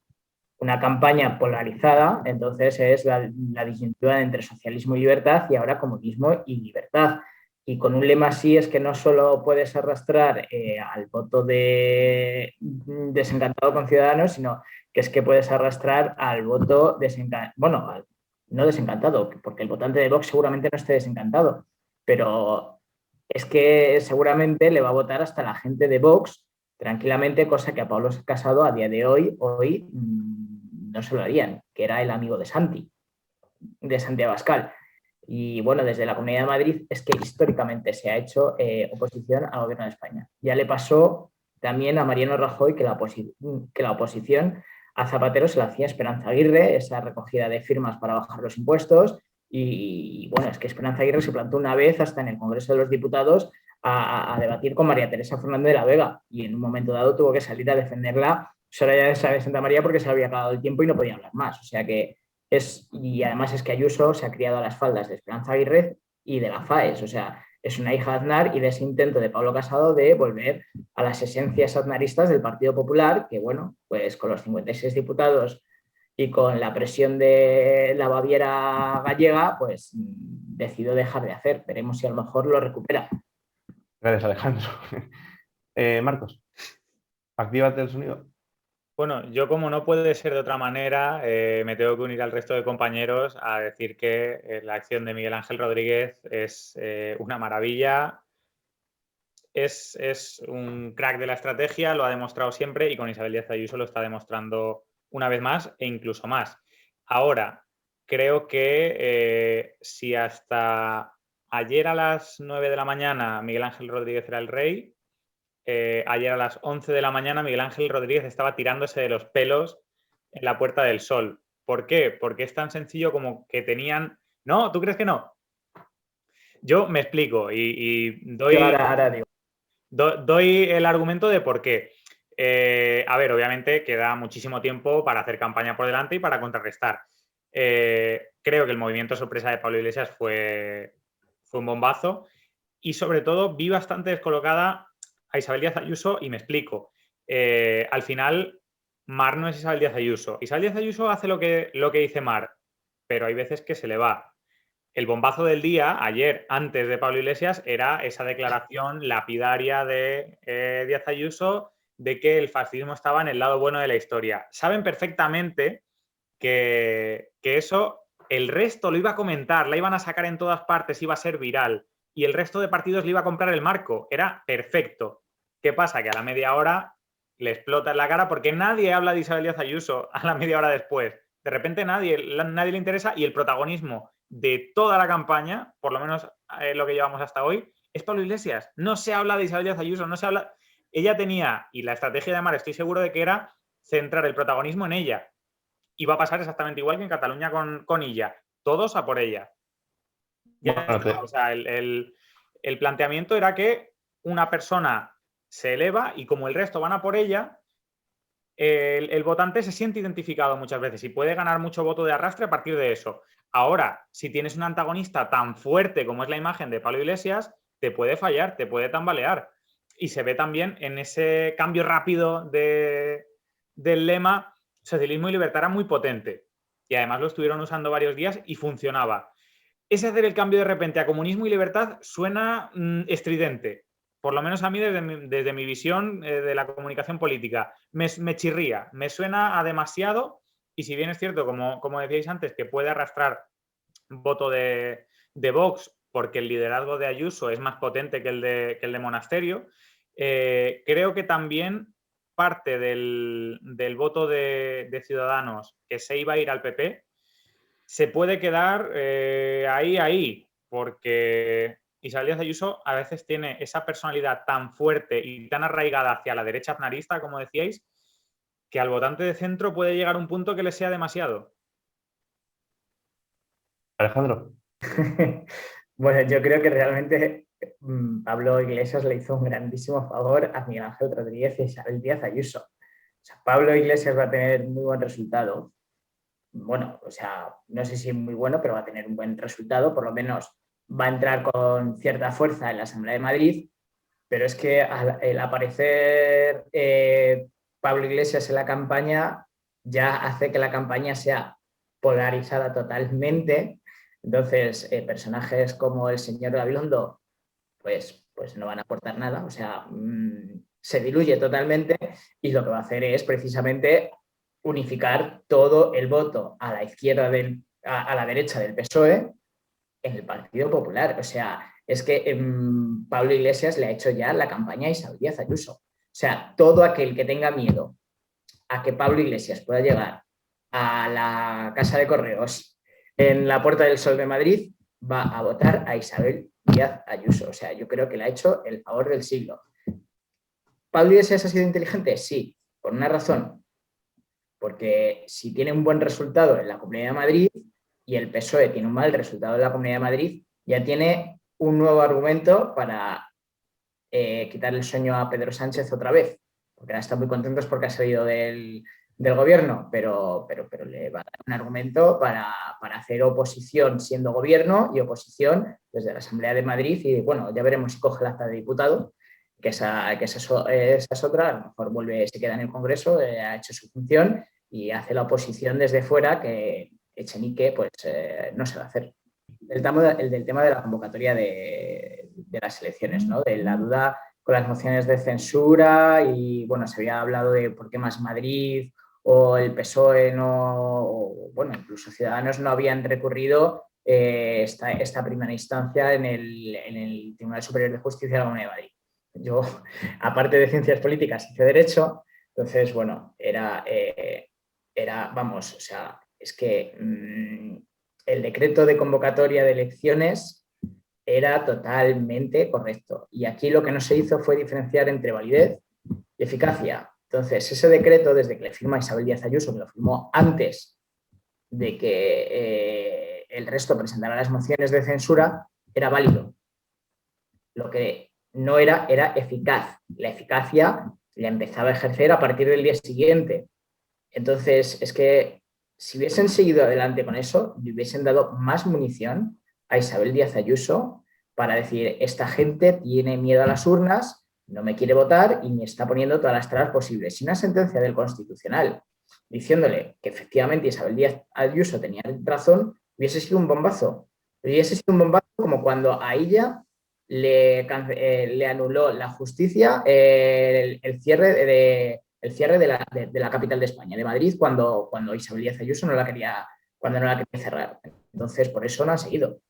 una campaña polarizada, entonces es la disyuntiva entre socialismo y libertad y ahora comunismo y libertad. Y con un lema así es que no solo puedes arrastrar al voto desencantado con Ciudadanos, sino que es que puedes arrastrar al voto desencantado, bueno, no desencantado, porque el votante de Vox seguramente no esté desencantado, pero es que seguramente le va a votar hasta la gente de Vox tranquilamente, cosa que a Pablo Casado a día de hoy no se lo harían, que era el amigo de Santi Abascal. Y bueno, desde la Comunidad de Madrid es que históricamente se ha hecho oposición al gobierno de España. Ya le pasó también a Mariano Rajoy que la oposición a Zapatero se la hacía Esperanza Aguirre, esa recogida de firmas para bajar los impuestos. Y bueno, es que Esperanza Aguirre se plantó una vez hasta en el Congreso de los Diputados a debatir con María Teresa Fernández de la Vega, y en un momento dado tuvo que salir a defenderla Soraya de Santa María porque se le había acabado el tiempo y no podía hablar más. O sea que y además es que Ayuso se ha criado a las faldas de Esperanza Aguirre y de la FAES. O sea, es una hija de Aznar y de ese intento de Pablo Casado de volver a las esencias aznaristas del Partido Popular, que bueno, pues con los 56 diputados y con la presión de la Baviera gallega, pues decidió dejar de hacer. Veremos si a lo mejor lo recupera. Gracias, Alejandro. Marcos, actívate el sonido. Bueno, yo como no puede ser de otra manera, me tengo que unir al resto de compañeros a decir que la acción de Miguel Ángel Rodríguez es una maravilla, es un crack de la estrategia, lo ha demostrado siempre y con Isabel Díaz Ayuso lo está demostrando una vez más e incluso más. Ahora, creo que si hasta ayer a las 9 de la mañana Miguel Ángel Rodríguez era el rey, ayer a las 11 de la mañana Miguel Ángel Rodríguez estaba tirándose de los pelos en la Puerta del Sol. ¿Por qué? Porque es tan sencillo como que tenían... ¿No? ¿Tú crees que no? Yo me explico y doy, ahora digo. doy el argumento de por qué. A ver, obviamente queda muchísimo tiempo para hacer campaña por delante y para contrarrestar. Creo que el movimiento sorpresa de Pablo Iglesias fue un bombazo y sobre todo vi bastante descolocada a Isabel Díaz Ayuso y me explico. Al final, Mar no es Isabel Díaz Ayuso. Isabel Díaz Ayuso hace lo que dice Mar, pero hay veces que se le va. El bombazo del día, ayer, antes de Pablo Iglesias, era esa declaración lapidaria de Díaz Ayuso de que el fascismo estaba en el lado bueno de la historia. Saben perfectamente que eso, el resto lo iba a comentar, la iban a sacar en todas partes, iba a ser viral. Y el resto de partidos le iba a comprar el marco. Era perfecto. ¿Qué pasa? Que a la media hora le explota en la cara porque nadie habla de Isabel Díaz Ayuso a la media hora después. De repente nadie le interesa y el protagonismo de toda la campaña, por lo menos lo que llevamos hasta hoy, es Pablo Iglesias. No se habla de Isabel Díaz Ayuso, no se habla... Ella tenía, y la estrategia de Mar estoy seguro de que era centrar el protagonismo en ella. Y va a pasar exactamente igual que en Cataluña con ella. Todos a por ella. Bueno, O sea, el planteamiento era que una persona se eleva y como el resto van a por ella, el votante se siente identificado muchas veces y puede ganar mucho voto de arrastre a partir de eso. Ahora, si tienes un antagonista tan fuerte como es la imagen de Pablo Iglesias, te puede fallar, te puede tambalear. Y se ve también en ese cambio rápido del lema socialismo y libertad era muy potente. Y además lo estuvieron usando varios días y funcionaba. Ese hacer el cambio de repente a comunismo y libertad suena estridente. Por lo menos a mí, desde mi visión de la comunicación política, me chirría, me suena a demasiado. Y si bien es cierto, como decíais antes, que puede arrastrar voto de Vox porque el liderazgo de Ayuso es más potente que el de Monasterio, creo que también parte del voto de Ciudadanos que se iba a ir al PP se puede quedar ahí, porque Isabel Díaz Ayuso a veces tiene esa personalidad tan fuerte y tan arraigada hacia la derecha aznarista, como decíais, que al votante de centro puede llegar a un punto que le sea demasiado. Alejandro. Bueno, yo creo que realmente Pablo Iglesias le hizo un grandísimo favor a Miguel Ángel Rodríguez y Isabel Díaz Ayuso. O sea, Pablo Iglesias va a tener muy buen resultado. Bueno, o sea, no sé si muy bueno, pero va a tener un buen resultado, por lo menos va a entrar con cierta fuerza en la Asamblea de Madrid, pero es que el aparecer Pablo Iglesias en la campaña ya hace que la campaña sea polarizada totalmente. Entonces, personajes como el señor Gabilondo, pues no van a aportar nada, o sea, se diluye totalmente y lo que va a hacer es precisamente unificar todo el voto a la izquierda, a la derecha del PSOE en el Partido Popular. O sea, es que Pablo Iglesias le ha hecho ya la campaña a Isabel Díaz Ayuso. O sea, todo aquel que tenga miedo a que Pablo Iglesias pueda llegar a la Casa de Correos en la Puerta del Sol de Madrid va a votar a Isabel Díaz Ayuso. O sea, yo creo que le ha hecho el favor del siglo. ¿Pablo Iglesias ha sido inteligente? Sí, por una razón. Porque si tiene un buen resultado en la Comunidad de Madrid y el PSOE tiene un mal resultado en la Comunidad de Madrid, ya tiene un nuevo argumento para quitar el sueño a Pedro Sánchez otra vez. Porque ahora están muy contentos porque ha salido del gobierno, pero le va a dar un argumento para hacer oposición siendo gobierno y oposición desde la Asamblea de Madrid. Y bueno, ya veremos si coge la acta de diputado, que esa es otra, a lo mejor se queda en el Congreso, ha hecho su función y hace la oposición desde fuera, que Echenique pues no se va a hacer. El del tema de la convocatoria de las elecciones, ¿no? De la duda con las mociones de censura y, bueno, se había hablado de por qué más Madrid o el PSOE no, o, bueno, incluso Ciudadanos no habían recurrido esta primera instancia en el Tribunal Superior de Justicia de la Comunidad de Madrid. Yo, aparte de ciencias políticas, hice derecho, entonces, bueno, vamos, o sea, es que el decreto de convocatoria de elecciones era totalmente correcto. Y aquí lo que no se hizo fue diferenciar entre validez y eficacia. Entonces, ese decreto, desde que le firma Isabel Díaz Ayuso, que lo firmó antes de que el resto presentara las mociones de censura, era válido. Lo que no era eficaz. La eficacia la empezaba a ejercer a partir del día siguiente. Entonces, es que si hubiesen seguido adelante con eso, le hubiesen dado más munición a Isabel Díaz Ayuso para decir, esta gente tiene miedo a las urnas, no me quiere votar y me está poniendo todas las trabas posibles. Y una sentencia del Constitucional diciéndole que efectivamente Isabel Díaz Ayuso tenía razón, hubiese sido un bombazo. Hubiese sido un bombazo como cuando a ella le anuló la justicia el cierre de la capital de España, de Madrid, cuando Isabel Díaz Ayuso no la quería cerrar. Entonces, por eso no han seguido.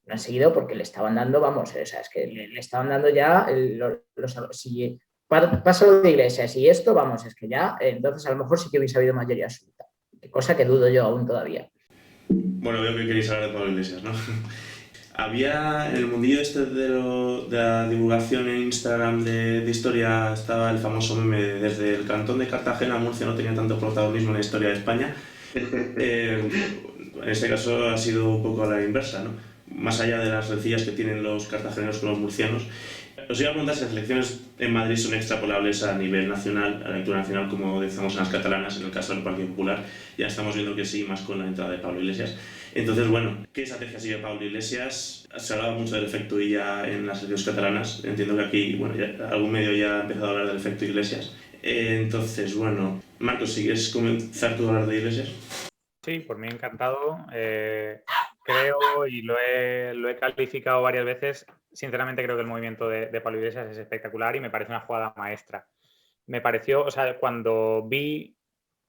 No han seguido porque le estaban dando, vamos, o sea, es que le estaban dando ya, si pasa lo de Iglesias y esto, vamos, es que ya, entonces a lo mejor sí que hubiese habido mayoría absoluta, cosa que dudo yo aún todavía. Bueno, veo que queréis hablar de Pablo Iglesias, ¿no? Había en el mundillo este de la divulgación en Instagram de historia, estaba el famoso meme de desde el cantón de Cartagena a Murcia no tenía tanto protagonismo en la historia de España. En este caso ha sido un poco a la inversa, ¿no? Más allá de las rencillas que tienen los cartageneros con los murcianos. Os iba a preguntar si las elecciones en Madrid son extrapolables a nivel nacional, a la lectura nacional, como decimos en las catalanas, en el caso del Partido Popular. Ya estamos viendo que sí, más con la entrada de Pablo Iglesias. Entonces, bueno, ¿qué estrategia sigue Pablo Iglesias? Se hablaba mucho del efecto Illa en las elecciones catalanas. Entiendo que aquí, bueno, ya, algún medio ya ha empezado a hablar del efecto Iglesias. Entonces, bueno, Marcos, si quieres comenzar tú a hablar de Iglesias. Sí, por mí encantado. Creo, y lo he calificado varias veces, sinceramente creo que el movimiento de Pablo Iglesias es espectacular y me parece una jugada maestra. Me pareció, o sea, cuando vi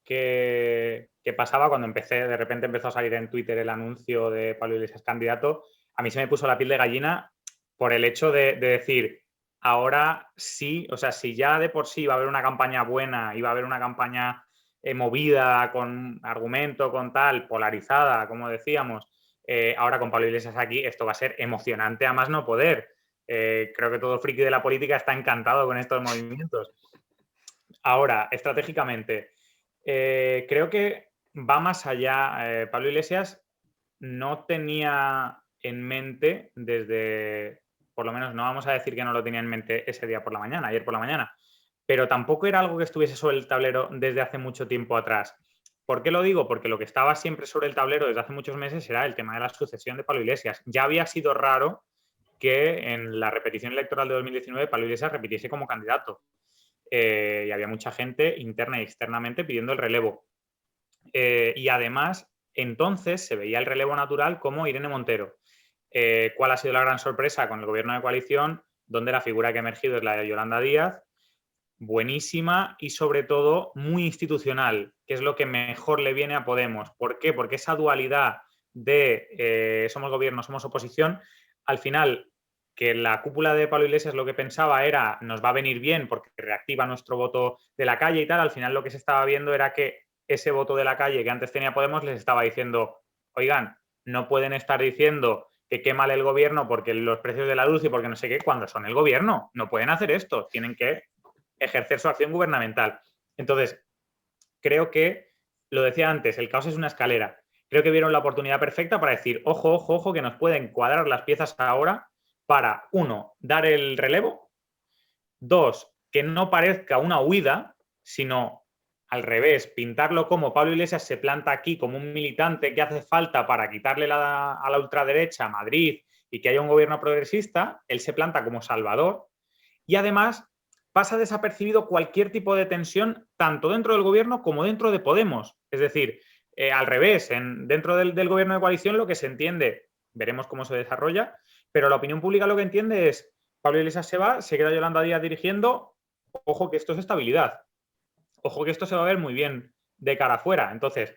que pasaba, cuando de repente empezó a salir en Twitter el anuncio de Pablo Iglesias candidato, a mí se me puso la piel de gallina por el hecho de decir, ahora sí, o sea, si ya de por sí iba a haber una campaña buena, iba a haber una campaña movida, con argumento, con tal, polarizada, como decíamos, ahora con Pablo Iglesias aquí, esto va a ser emocionante a más no poder. Creo que todo el friki de la política está encantado con estos movimientos. Ahora, estratégicamente, creo que va más allá. Pablo Iglesias no tenía en mente por lo menos no vamos a decir que no lo tenía en mente ese día por la mañana, ayer por la mañana, pero tampoco era algo que estuviese sobre el tablero desde hace mucho tiempo atrás. ¿Por qué lo digo? Porque lo que estaba siempre sobre el tablero desde hace muchos meses era el tema de la sucesión de Pablo Iglesias. Ya había sido raro que en la repetición electoral de 2019 Pablo Iglesias repitiese como candidato. Y había mucha gente interna y externamente pidiendo el relevo. Y además, entonces se veía el relevo natural como Irene Montero. ¿Cuál ha sido la gran sorpresa con el gobierno de coalición? Donde la figura que ha emergido es la de Yolanda Díaz, buenísima y sobre todo muy institucional, que es lo que mejor le viene a Podemos. ¿Por qué? Porque esa dualidad de somos gobierno, somos oposición, al final que la cúpula de Pablo Iglesias lo que pensaba era nos va a venir bien porque reactiva nuestro voto de la calle y tal, al final lo que se estaba viendo era que ese voto de la calle que antes tenía Podemos les estaba diciendo, oigan, no pueden estar diciendo que qué mal el gobierno porque los precios de la luz y porque no sé qué, cuando son el gobierno. No pueden hacer esto, tienen que ejercer su acción gubernamental. Entonces, creo que, lo decía antes, el caos es una escalera. Creo que vieron la oportunidad perfecta para decir, ojo, ojo, ojo, que nos pueden cuadrar las piezas ahora para, 1, dar el relevo, 2, que no parezca una huida, sino al revés, pintarlo como Pablo Iglesias se planta aquí como un militante que hace falta para quitarle a la ultraderecha a Madrid y que haya un gobierno progresista, él se planta como salvador y además pasa desapercibido cualquier tipo de tensión tanto dentro del gobierno como dentro de Podemos. Es decir, al revés, dentro del gobierno de coalición lo que se entiende, veremos cómo se desarrolla, pero la opinión pública lo que entiende es Pablo Iglesias se va, se queda Yolanda Díaz dirigiendo, ojo que esto es estabilidad, ojo que esto se va a ver muy bien de cara afuera. Entonces,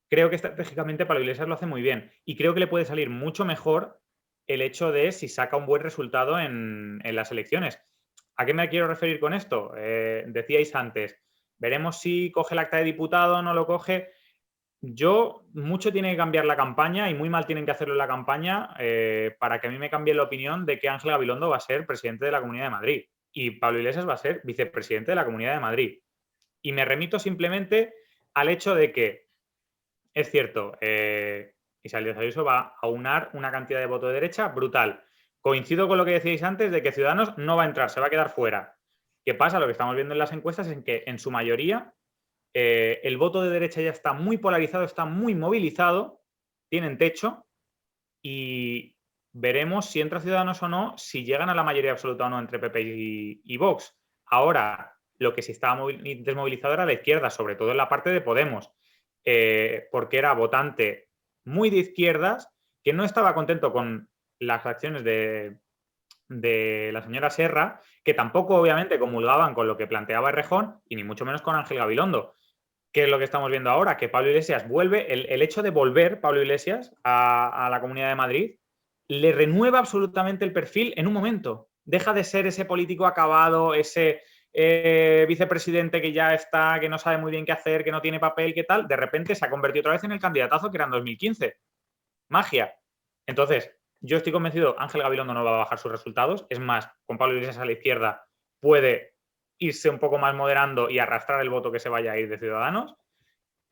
creo que estratégicamente Pablo Iglesias lo hace muy bien y creo que le puede salir mucho mejor el hecho de si saca un buen resultado en las elecciones. ¿A qué me quiero referir con esto? Decíais antes, veremos si coge el acta de diputado o no lo coge. Mucho tiene que cambiar la campaña y muy mal tienen que hacerlo en la campaña para que a mí me cambie la opinión de que Ángel Gabilondo va a ser presidente de la Comunidad de Madrid y Pablo Iglesias va a ser vicepresidente de la Comunidad de Madrid. Y me remito simplemente al hecho de que, es cierto, Isabel Díaz Ayuso va a aunar una cantidad de voto de derecha brutal. Coincido con lo que decíais antes de que Ciudadanos no va a entrar, se va a quedar fuera. ¿Qué pasa? Lo que estamos viendo en las encuestas es que en su mayoría el voto de derecha ya está muy polarizado, está muy movilizado, tienen techo y veremos si entra Ciudadanos o no, si llegan a la mayoría absoluta o no entre PP y Vox. Ahora, lo que sí estaba desmovilizado era la izquierda, sobre todo en la parte de Podemos, porque era votante muy de izquierdas que no estaba contento con las acciones de la señora Serra, que tampoco obviamente comulgaban con lo que planteaba Errejón y ni mucho menos con Ángel Gabilondo. ¿Qué es lo que estamos viendo ahora? Que Pablo Iglesias vuelve, el hecho de volver Pablo Iglesias a la Comunidad de Madrid le renueva absolutamente el perfil en un momento. Deja de ser ese político acabado, ese vicepresidente que ya está, que no sabe muy bien qué hacer, que no tiene papel, qué tal, de repente se ha convertido otra vez en el candidatazo que era en 2015. Magia. Entonces, yo estoy convencido, Ángel Gabilondo no va a bajar sus resultados. Es más, con Pablo Iglesias a la izquierda puede irse un poco más moderando y arrastrar el voto que se vaya a ir de Ciudadanos.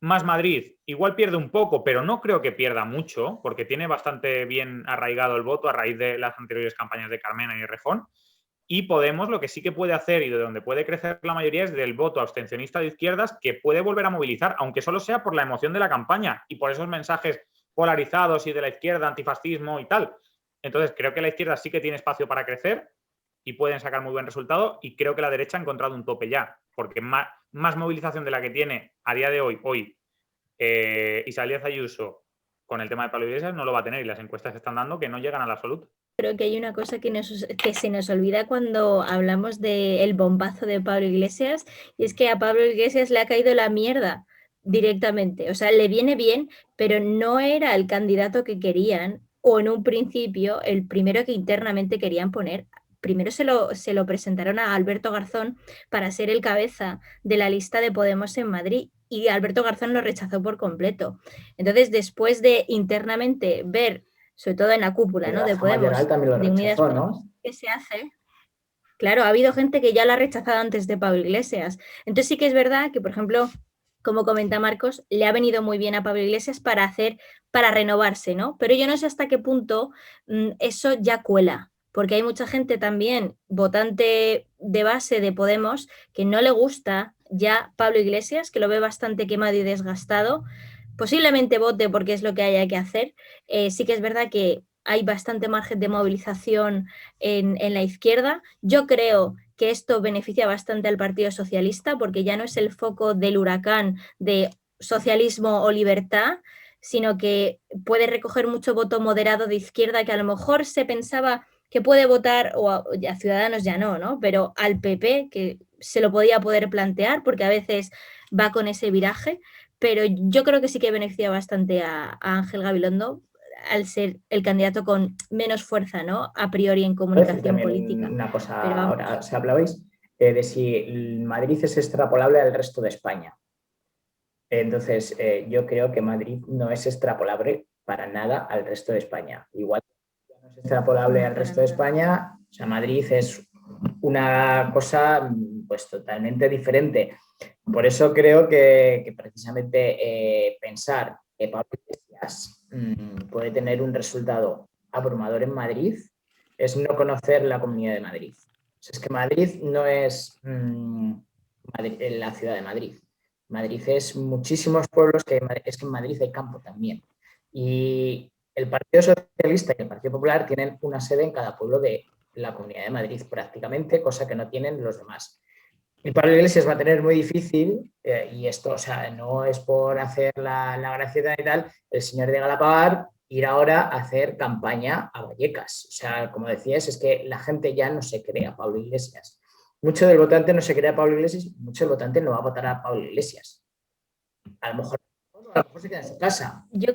Más Madrid, igual pierde un poco, pero no creo que pierda mucho, porque tiene bastante bien arraigado el voto a raíz de las anteriores campañas de Carmena y Errejón. Y Podemos lo que sí que puede hacer y de donde puede crecer la mayoría es del voto abstencionista de izquierdas, que puede volver a movilizar, aunque solo sea por la emoción de la campaña y por esos mensajes polarizados y de la izquierda, antifascismo y tal. Entonces creo que la izquierda sí que tiene espacio para crecer y pueden sacar muy buen resultado, y creo que la derecha ha encontrado un tope ya, porque más movilización de la que tiene a día de hoy Isabel Díaz Ayuso con el tema de Pablo Iglesias no lo va a tener, y las encuestas están dando que no llegan al absoluto. Creo que hay una cosa que se nos olvida cuando hablamos del bombazo de Pablo Iglesias, y es que a Pablo Iglesias le ha caído la mierda directamente. O sea, le viene bien, pero no era el candidato que querían, o en un principio el primero que internamente querían poner. Primero se lo presentaron a Alberto Garzón para ser el cabeza de la lista de Podemos en Madrid, y Alberto Garzón lo rechazó por completo. Entonces, después de internamente ver, sobre todo en la cúpula, ¿no?, de Podemos, también lo de Unidas rechazó, Podemos, ¿no? ¿qué se hace? Claro, ha habido gente que ya la ha rechazado antes de Pablo Iglesias. Entonces sí que es verdad que, por ejemplo, como comenta Marcos, le ha venido muy bien a Pablo Iglesias para renovarse, ¿no? Pero yo no sé hasta qué punto eso ya cuela, porque hay mucha gente también, votante de base de Podemos, que no le gusta ya Pablo Iglesias, que lo ve bastante quemado y desgastado. Posiblemente vote porque es lo que haya que hacer. Sí que es verdad que hay bastante margen de movilización en la izquierda. Yo creo que esto beneficia bastante al Partido Socialista, porque ya no es el foco del huracán de socialismo o libertad, sino que puede recoger mucho voto moderado de izquierda que a lo mejor se pensaba que puede votar, o a Ciudadanos ya no, ¿no? Pero al PP, que se lo podía poder plantear, porque a veces va con ese viraje. Pero yo creo que sí que beneficia bastante a Ángel Gabilondo al ser el candidato con menos fuerza, ¿no?, a priori en comunicación política. Una cosa, pero ahora se hablabais de si Madrid es extrapolable al resto de España. Entonces, yo creo que Madrid no es extrapolable para nada al resto de España. Igual no es extrapolable al resto de España, o sea, Madrid es una cosa pues totalmente diferente. Por eso creo que precisamente pensar que Pablo Iglesias puede tener un resultado abrumador en Madrid es no conocer la Comunidad de Madrid. O sea, es que Madrid no es la ciudad de Madrid. Madrid es muchísimos pueblos, es que en Madrid hay campo también. Y el Partido Socialista y el Partido Popular tienen una sede en cada pueblo de la Comunidad de Madrid prácticamente, cosa que no tienen los demás. Y Pablo Iglesias va a tener muy difícil, y esto, o sea, no es por hacer la gracieta y tal, el señor de Galapagar ir ahora a hacer campaña a Vallecas. O sea, como decías, es que la gente ya no se cree a Pablo Iglesias. Mucho del votante no se cree a Pablo Iglesias, mucho del votante no va a votar a Pablo Iglesias. A lo mejor se queda en su casa. Yo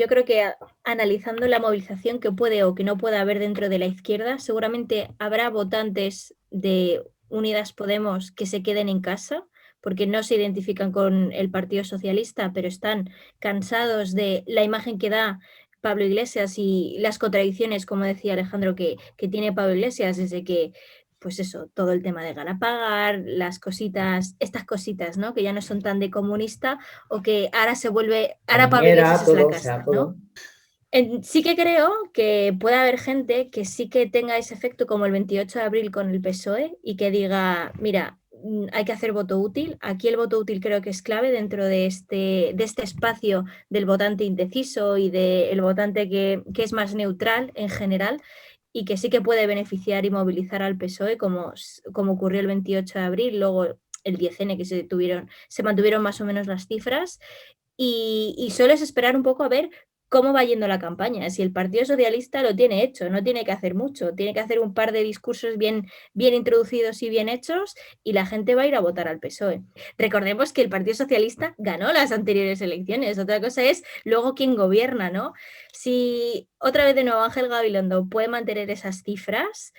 creo que analizando la movilización que puede o que no puede haber dentro de la izquierda, seguramente habrá votantes de Unidas Podemos que se queden en casa porque no se identifican con el Partido Socialista, pero están cansados de la imagen que da Pablo Iglesias y las contradicciones, como decía Alejandro, que tiene Pablo Iglesias desde que, pues eso, todo el tema de Galapagar, las cositas, estas cositas, ¿no?, que ya no son tan de comunista, o que ahora se vuelve, ahora Pablo Iglesias es la casa, ¿no? Sí que creo que puede haber gente que sí que tenga ese efecto como el 28 de abril con el PSOE y que diga, mira, hay que hacer voto útil. Aquí el voto útil creo que es clave dentro de este espacio del votante indeciso y del votante que es más neutral en general, y que sí que puede beneficiar y movilizar al PSOE como ocurrió el 28 de abril, luego el 10N, que se mantuvieron más o menos las cifras, y solo es esperar un poco a ver cómo va yendo la campaña. Si el Partido Socialista lo tiene hecho, no tiene que hacer mucho, tiene que hacer un par de discursos bien introducidos y bien hechos, y la gente va a ir a votar al PSOE. Recordemos que el Partido Socialista ganó las anteriores elecciones, otra cosa es luego quién gobierna, ¿no? Si otra vez de nuevo Ángel Gabilondo puede mantener esas cifras,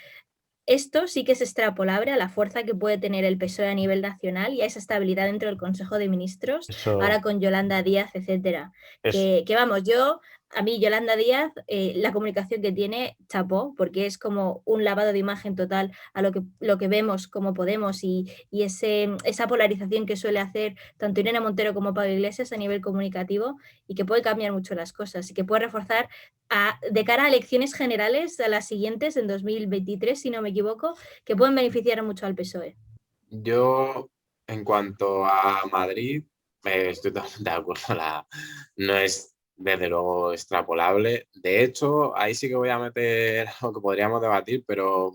esto sí que es extrapolable a la fuerza que puede tener el PSOE a nivel nacional y a esa estabilidad dentro del Consejo de Ministros, ahora con Yolanda Díaz, etcétera. Que vamos, a mí Yolanda Díaz, la comunicación que tiene, chapó, porque es como un lavado de imagen total a lo que vemos como Podemos y esa polarización que suele hacer tanto Irene Montero como Pablo Iglesias a nivel comunicativo, y que puede cambiar mucho las cosas y que puede reforzar de cara a elecciones generales, a las siguientes en 2023, si no me equivoco, que pueden beneficiar mucho al PSOE. Yo, en cuanto a Madrid, estoy totalmente de acuerdo. No es desde luego extrapolable. De hecho, ahí sí que voy a meter lo que podríamos debatir, pero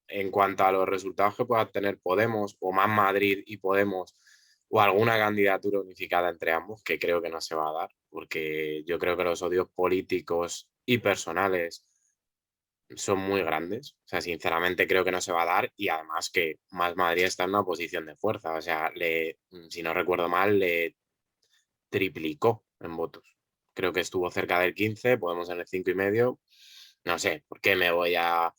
en cuanto a los resultados que pueda tener Podemos, o más Madrid y Podemos, o alguna candidatura unificada entre ambos, que creo que no se va a dar, porque yo creo que los odios políticos y personales son muy grandes. O sea, sinceramente creo que no se va a dar, y además que Más Madrid está en una posición de fuerza. O sea, si no recuerdo mal, le triplicó en votos. Creo que estuvo cerca del 15, Podemos en el 5,5. No sé, ¿por qué me voy a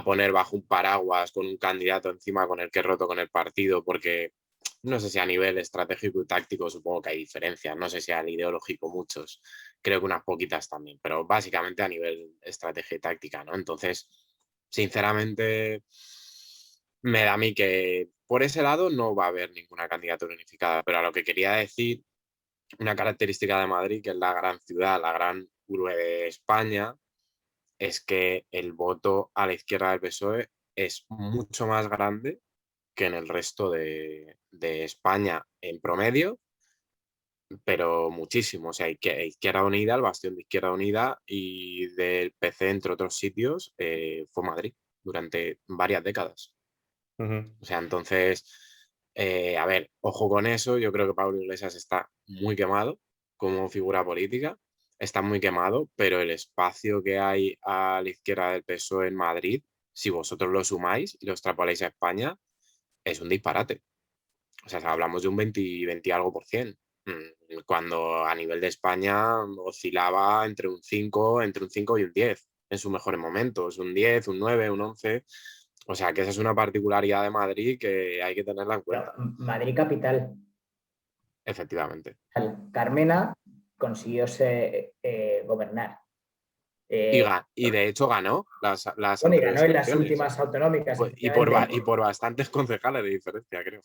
poner bajo un paraguas con un candidato encima con el que he roto con el partido? Porque no sé si a nivel estratégico y táctico supongo que hay diferencias, no sé si a nivel ideológico muchos, creo que unas poquitas también, pero básicamente a nivel estrategia y táctica, ¿no? Entonces, sinceramente, me da a mí que por ese lado no va a haber ninguna candidatura unificada, pero a lo que quería decir, una característica de Madrid, que es la gran ciudad, la gran urbe de España, es que el voto a la izquierda del PSOE es mucho más grande que en el resto de España en promedio, pero muchísimo. O sea, Izquierda Unida, el bastión de Izquierda Unida y del PC, entre otros sitios, fue Madrid durante varias décadas. O sea, entonces, a ver, ojo con eso. Yo creo que Pablo Iglesias está muy quemado como figura política, está muy quemado, pero el espacio que hay a la izquierda del PSOE en Madrid, si vosotros lo sumáis y lo extrapoláis a España, es un disparate. O sea, hablamos de un 20 algo por cien, cuando a nivel de España oscilaba entre un 5 y un 10 en sus mejores momentos, un 10, un 9, un 11. O sea, que esa es una particularidad de Madrid que hay que tenerla en cuenta. Madrid capital. Efectivamente. Carmena consiguió gobernar. Y de hecho ganó las Bueno, y anteriores ganó en las elecciones. últimas autonómicas. Y por bastantes concejales de diferencia, creo.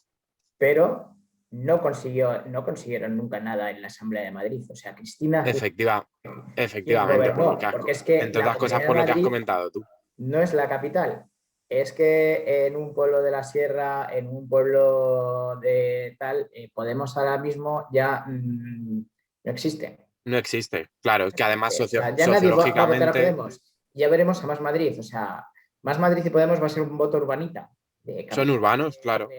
Pero no consiguieron nunca nada en la Asamblea de Madrid. O sea, Cristina... Efectivamente, porque es que entre otras cosas por lo que has comentado tú. No es la capital. Es que en un pueblo de la sierra, en un pueblo de tal, Podemos ahora mismo ya no existe. No existe, claro, es que además O sea, ya nadie va a votar a sociológicamente... Podemos. Ya veremos a Más Madrid. O sea, Más Madrid y Podemos va a ser un voto urbanita. Son urbanos, claro.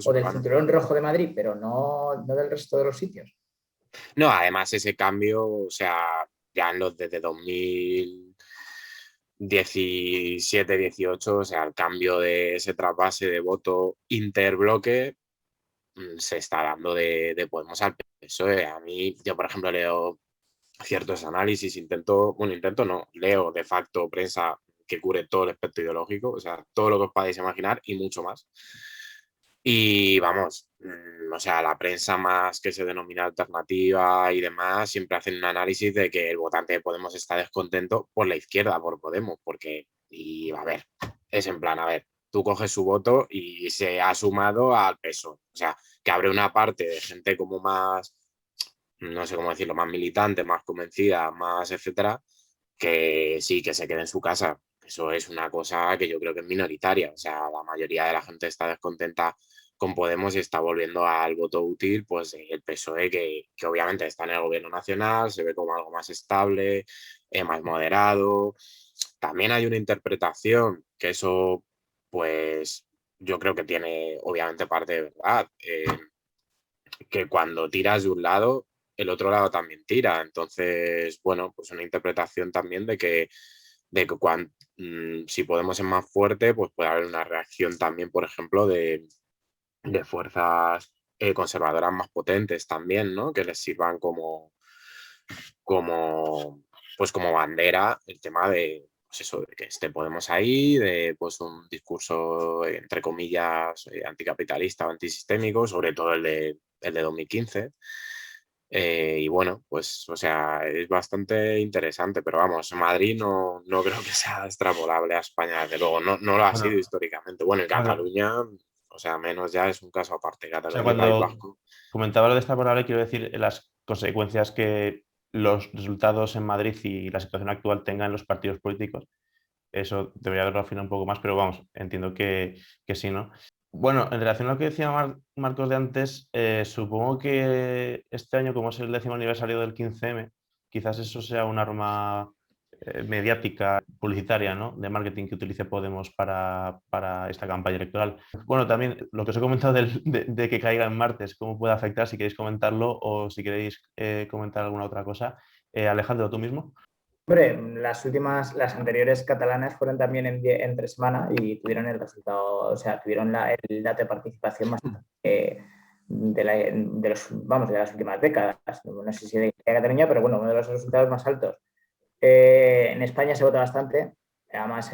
O del cinturón rojo de Madrid, pero no del resto de los sitios. No, además ese cambio, o sea, ya desde 2017, 18, o sea, el cambio de ese trasvase de voto interbloque se está dando de Podemos al PSOE. A mí, yo por ejemplo leo ciertos análisis, leo de facto prensa que cubre todo el espectro ideológico, o sea, todo lo que os podáis imaginar y mucho más. Y vamos, o sea, la prensa más que se denomina alternativa y demás, siempre hacen un análisis de que el votante de Podemos está descontento por la izquierda, por Podemos, porque, y a ver, es en plan, a ver, tú coges su voto y se ha sumado al PSOE. O sea, que abre una parte de gente como más, no sé cómo decirlo, más militante, más convencida, más etcétera, que sí, que se quede en su casa. Eso es una cosa que yo creo que es minoritaria. O sea, la mayoría de la gente está descontenta con Podemos y está volviendo al voto útil, pues el PSOE, que obviamente está en el gobierno nacional, se ve como algo más estable, más moderado. También hay una interpretación que eso, pues yo creo que tiene obviamente parte de verdad, que cuando tiras de un lado, el otro lado también tira. Entonces, bueno, pues una interpretación también de que si Podemos ser más fuerte, pues puede haber una reacción también, por ejemplo, de fuerzas conservadoras más potentes también, ¿no? Que les sirvan como bandera el tema de pues eso, de que esté Podemos ahí, de pues un discurso, entre comillas, anticapitalista o antisistémico, sobre todo el de 2015. Y bueno, pues, o sea, es bastante interesante, pero vamos, Madrid no creo que sea extrapolable a España, desde luego, no lo ha sido Bueno, históricamente. Bueno, en bueno, Cataluña, o sea, menos ya es un caso aparte, o sea, Cataluña y País cuando Vasco. comentaba lo de extrapolable, quiero decir las consecuencias que los resultados en Madrid y la situación actual tengan en los partidos políticos. Eso debería haberlo afinado un poco más, pero vamos, entiendo que sí, ¿no? Bueno, en relación a lo que decía Marcos de antes, supongo que este año, como es el 10º aniversario del 15M, quizás eso sea una arma mediática, publicitaria, ¿no? De marketing que utilice Podemos para esta campaña electoral. Bueno, también lo que os he comentado de que caiga en martes, cómo puede afectar, si queréis comentarlo o si queréis comentar alguna otra cosa. Alejandro, tú mismo. Hombre, las anteriores catalanas fueron también entre semana y tuvieron el resultado, o sea, tuvieron el dato de participación más de las últimas décadas. No sé si de Cataluña, pero bueno, uno de los resultados más altos. En España se vota bastante, además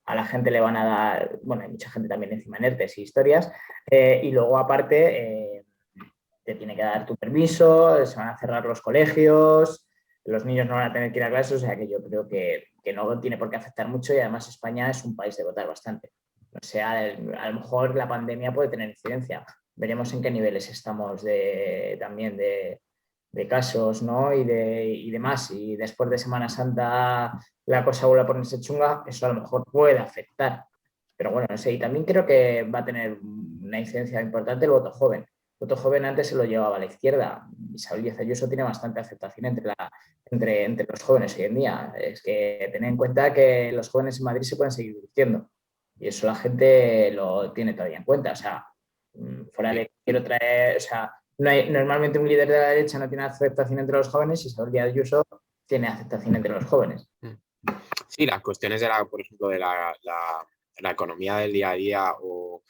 a la gente le van a dar, bueno, hay mucha gente también encima en ERTEs y historias, y luego aparte te tiene que dar tu permiso, se van a cerrar los colegios, los niños no van a tener que ir a clases, o sea que yo creo que no tiene por qué afectar mucho y además España es un país de votar bastante. O sea, a lo mejor la pandemia puede tener incidencia. Veremos en qué niveles estamos también de casos, ¿no? Y demás. Y después de Semana Santa la cosa vuelve a ponerse chunga, eso a lo mejor puede afectar. Pero bueno, no sé. Y también creo que va a tener una incidencia importante el voto joven. El voto joven antes se lo llevaba a la izquierda. Isabel Díaz Ayuso tiene bastante aceptación entre los jóvenes hoy en día. Es que ten en cuenta que los jóvenes en Madrid se pueden seguir divirtiendo. Y eso la gente lo tiene todavía en cuenta. O sea, fuera de quiero traer, o sea, normalmente un líder de la derecha no tiene aceptación entre los jóvenes y Isabel Díaz Ayuso tiene aceptación entre los jóvenes. Sí, las cuestiones por ejemplo, de la economía del día a día o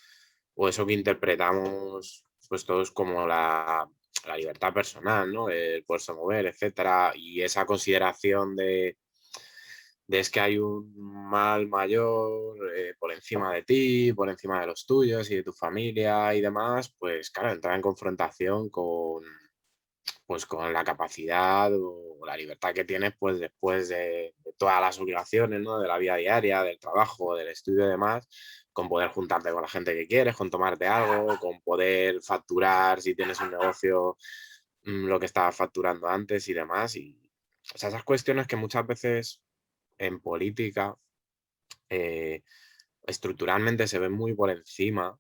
eso que interpretamos pues todos como la libertad personal, ¿no? El poderse mover, etcétera, y esa consideración de es que hay un mal mayor por encima de ti, por encima de los tuyos y de tu familia y demás, pues claro, entrar en confrontación pues con la capacidad o la libertad que tienes pues después de todas las obligaciones, ¿no? De la vida diaria, del trabajo, del estudio y demás, con poder juntarte con la gente que quieres, con tomarte algo, con poder facturar si tienes un negocio lo que estabas facturando antes y demás. Y o sea, esas cuestiones que muchas veces en política estructuralmente se ven muy por encima,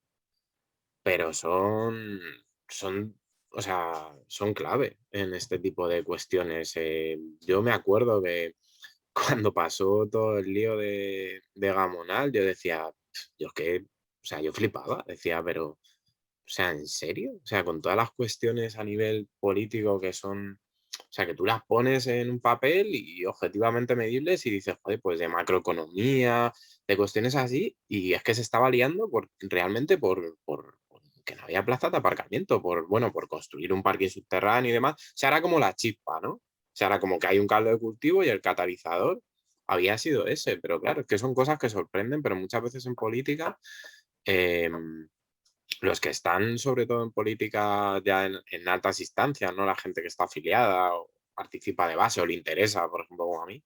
pero o sea, son clave en este tipo de cuestiones. Yo me acuerdo que cuando pasó todo el lío de Gamonal, yo decía, yo es que, o sea, yo flipaba, decía, pero, o sea, ¿en serio? O sea, con todas las cuestiones a nivel político que son, o sea, que tú las pones en un papel y objetivamente medibles y dices, joder, pues de macroeconomía, de cuestiones así, y es que se estaba liando realmente por que no había plazas de aparcamiento, por construir un parking subterráneo y demás. O sea, era como la chispa, ¿no? O sea, era como que hay un caldo de cultivo y el catalizador había sido ese, pero claro, es que son cosas que sorprenden, pero muchas veces en política, los que están sobre todo en política ya en altas instancias, ¿no? La gente que está afiliada o participa de base o le interesa, por ejemplo, como a mí,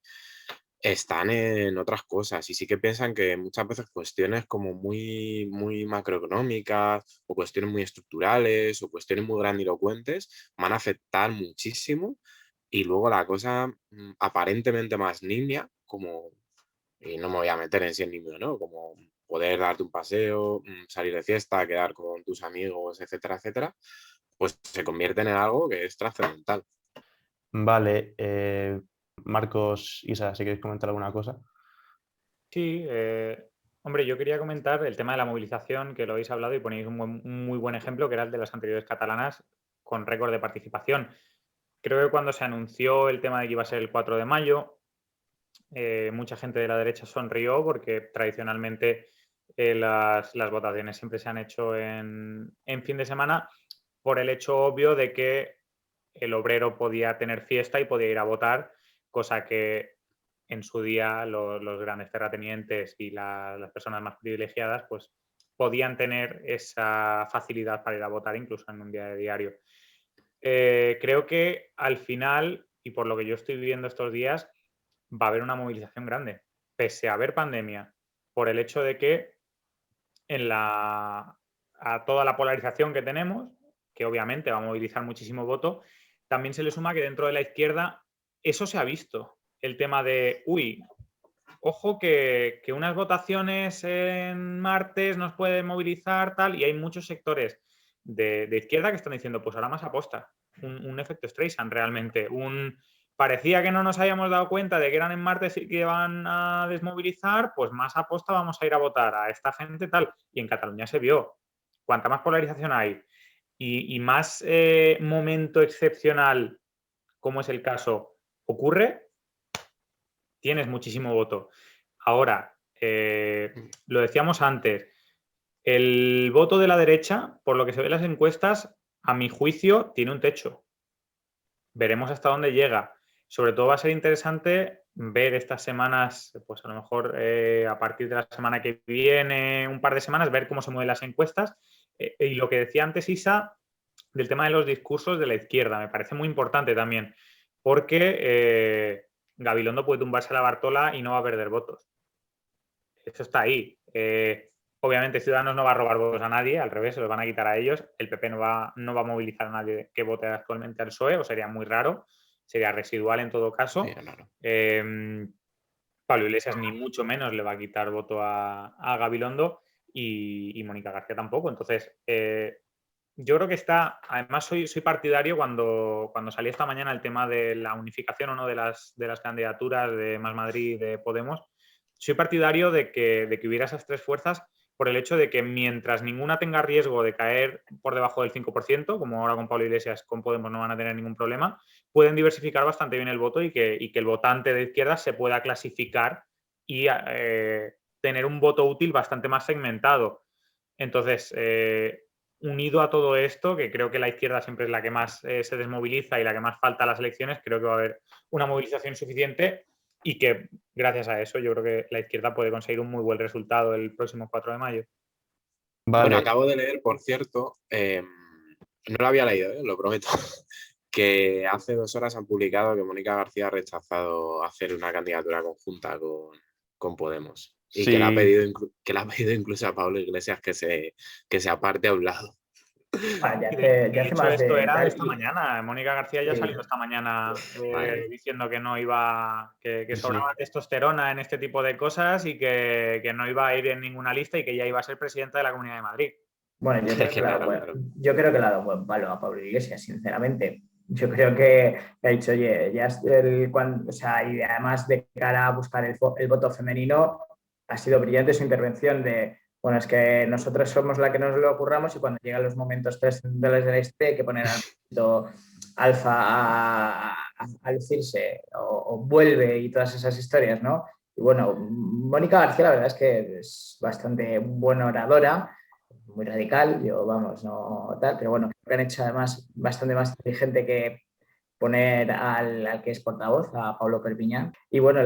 están en otras cosas y sí que piensan que muchas veces cuestiones como muy macroeconómicas o cuestiones muy estructurales o cuestiones muy grandilocuentes van a afectar muchísimo y luego la cosa aparentemente más nimia, como, y no me voy a meter en si es nimio, ¿no? Como poder darte un paseo, salir de fiesta, quedar con tus amigos, etcétera, etcétera, pues se convierten en algo que es trascendental. Vale, Marcos, Isa, si queréis comentar alguna cosa. Sí, hombre, yo quería comentar el tema de la movilización, que lo habéis hablado y ponéis un muy buen ejemplo, que era el de las anteriores catalanas con récord de participación. Creo que cuando se anunció el tema de que iba a ser el 4 de mayo, mucha gente de la derecha sonrió porque tradicionalmente las votaciones siempre se han hecho en fin de semana por el hecho obvio de que el obrero podía tener fiesta y podía ir a votar, cosa que en su día los grandes terratenientes y las personas más privilegiadas pues podían tener esa facilidad para ir a votar incluso en un día de diario. Creo que al final, y por lo que yo estoy viviendo estos días, va a haber una movilización grande, pese a haber pandemia, por el hecho de que a toda la polarización que tenemos, que obviamente va a movilizar muchísimo voto, también se le suma que dentro de la izquierda eso se ha visto. El tema de, ojo que unas votaciones en martes nos pueden movilizar tal, y hay muchos sectores de izquierda que están diciendo, pues ahora más aposta, un efecto Streisand realmente, parecía que no nos habíamos dado cuenta de que eran en martes y que iban a desmovilizar, pues más aposta vamos a ir a votar a esta gente tal, y en Cataluña se vio, cuanta más polarización hay y más momento excepcional, como es el caso, ocurre, tienes muchísimo voto. Ahora, lo decíamos antes, el voto de la derecha, por lo que se ve en las encuestas, a mi juicio, tiene un techo. Veremos hasta dónde llega. Sobre todo va a ser interesante ver estas semanas, pues a lo mejor a partir de la semana que viene, un par de semanas, ver cómo se mueven las encuestas. Y lo que decía antes Isa, del tema de los discursos de la izquierda, me parece muy importante también, porque Gabilondo puede tumbarse a la Bartola y no va a perder votos. Eso está ahí. Obviamente Ciudadanos no va a robar votos a nadie, al revés, se los van a quitar a ellos. El PP no va a movilizar a nadie que vote actualmente al PSOE, o sería muy raro, sería residual en todo caso. Sí, claro. Pablo Iglesias ni mucho menos le va a quitar voto a Gabilondo y Mónica García tampoco. Entonces, yo creo que está, además soy partidario cuando salí esta mañana el tema de la unificación o no de las candidaturas de Más Madrid y de Podemos, soy partidario de que hubiera esas tres fuerzas por el hecho de que mientras ninguna tenga riesgo de caer por debajo del 5%, como ahora con Pablo Iglesias, con Podemos no van a tener ningún problema, pueden diversificar bastante bien el voto y que el votante de izquierda se pueda clasificar y tener un voto útil bastante más segmentado. Entonces, unido a todo esto, que creo que la izquierda siempre es la que más se desmoviliza y la que más falta a las elecciones, creo que va a haber una movilización suficiente y que gracias a eso yo creo que la izquierda puede conseguir un muy buen resultado el próximo 4 de mayo. Vale. Bueno, acabo de leer, por cierto, no lo había leído, lo prometo, que hace 2 horas han publicado que Mónica García ha rechazado hacer una candidatura conjunta con Podemos. Y Sí. que le ha pedido incluso a Pablo Iglesias que se aparte a un lado. Ya hace más esto de era tal, esta mañana. Mónica García ya Sí. salió esta mañana Vale. diciendo que no iba, que Sí. sobraba testosterona en este tipo de cosas y que no iba a ir en ninguna lista y que ya iba a ser presidenta de la Comunidad de Madrid. Bueno, yo creo que Claro, bueno, claro. yo creo que le ha dado buen palo a Pablo Iglesias, sinceramente. Yo creo que ha dicho, oye, ya o sea, y además de cara a buscar el voto femenino, ha sido brillante su intervención de, bueno, es que nosotros somos la que nos lo ocurramos y cuando llegan los momentos trascendentales del este hay que poner al momento alfa a lucirse o vuelve y todas esas historias, ¿no? Y bueno, Mónica García la verdad es que es bastante buena oradora, muy radical, yo vamos, no tal, pero bueno, creo que han hecho además bastante más inteligente que poner al que es portavoz, a Pablo Perpiñán. Y bueno,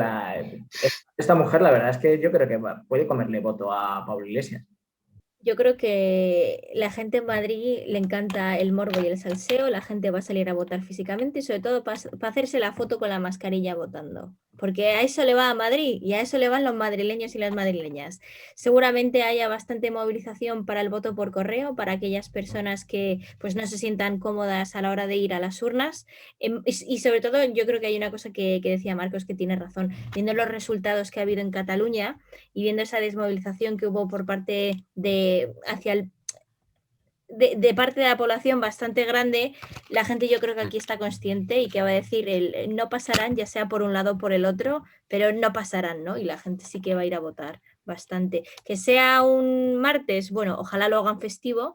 esta mujer la verdad es que yo creo que puede comerle voto a Pablo Iglesias. Yo creo que la gente en Madrid le encanta el morbo y el salseo, la gente va a salir a votar físicamente y sobre todo para hacerse la foto con la mascarilla votando, porque a eso le va a Madrid y a eso le van los madrileños y las madrileñas. Seguramente haya bastante movilización para el voto por correo, para aquellas personas que pues, no se sientan cómodas a la hora de ir a las urnas y sobre todo yo creo que hay una cosa que decía Marcos que tiene razón, viendo los resultados que ha habido en Cataluña y viendo esa desmovilización que hubo por parte de parte de la población bastante grande, la gente yo creo que aquí está consciente y que va a decir no pasarán, ya sea por un lado o por el otro, pero no pasarán, ¿no? Y la gente sí que va a ir a votar bastante. Que sea un martes, bueno, ojalá lo hagan festivo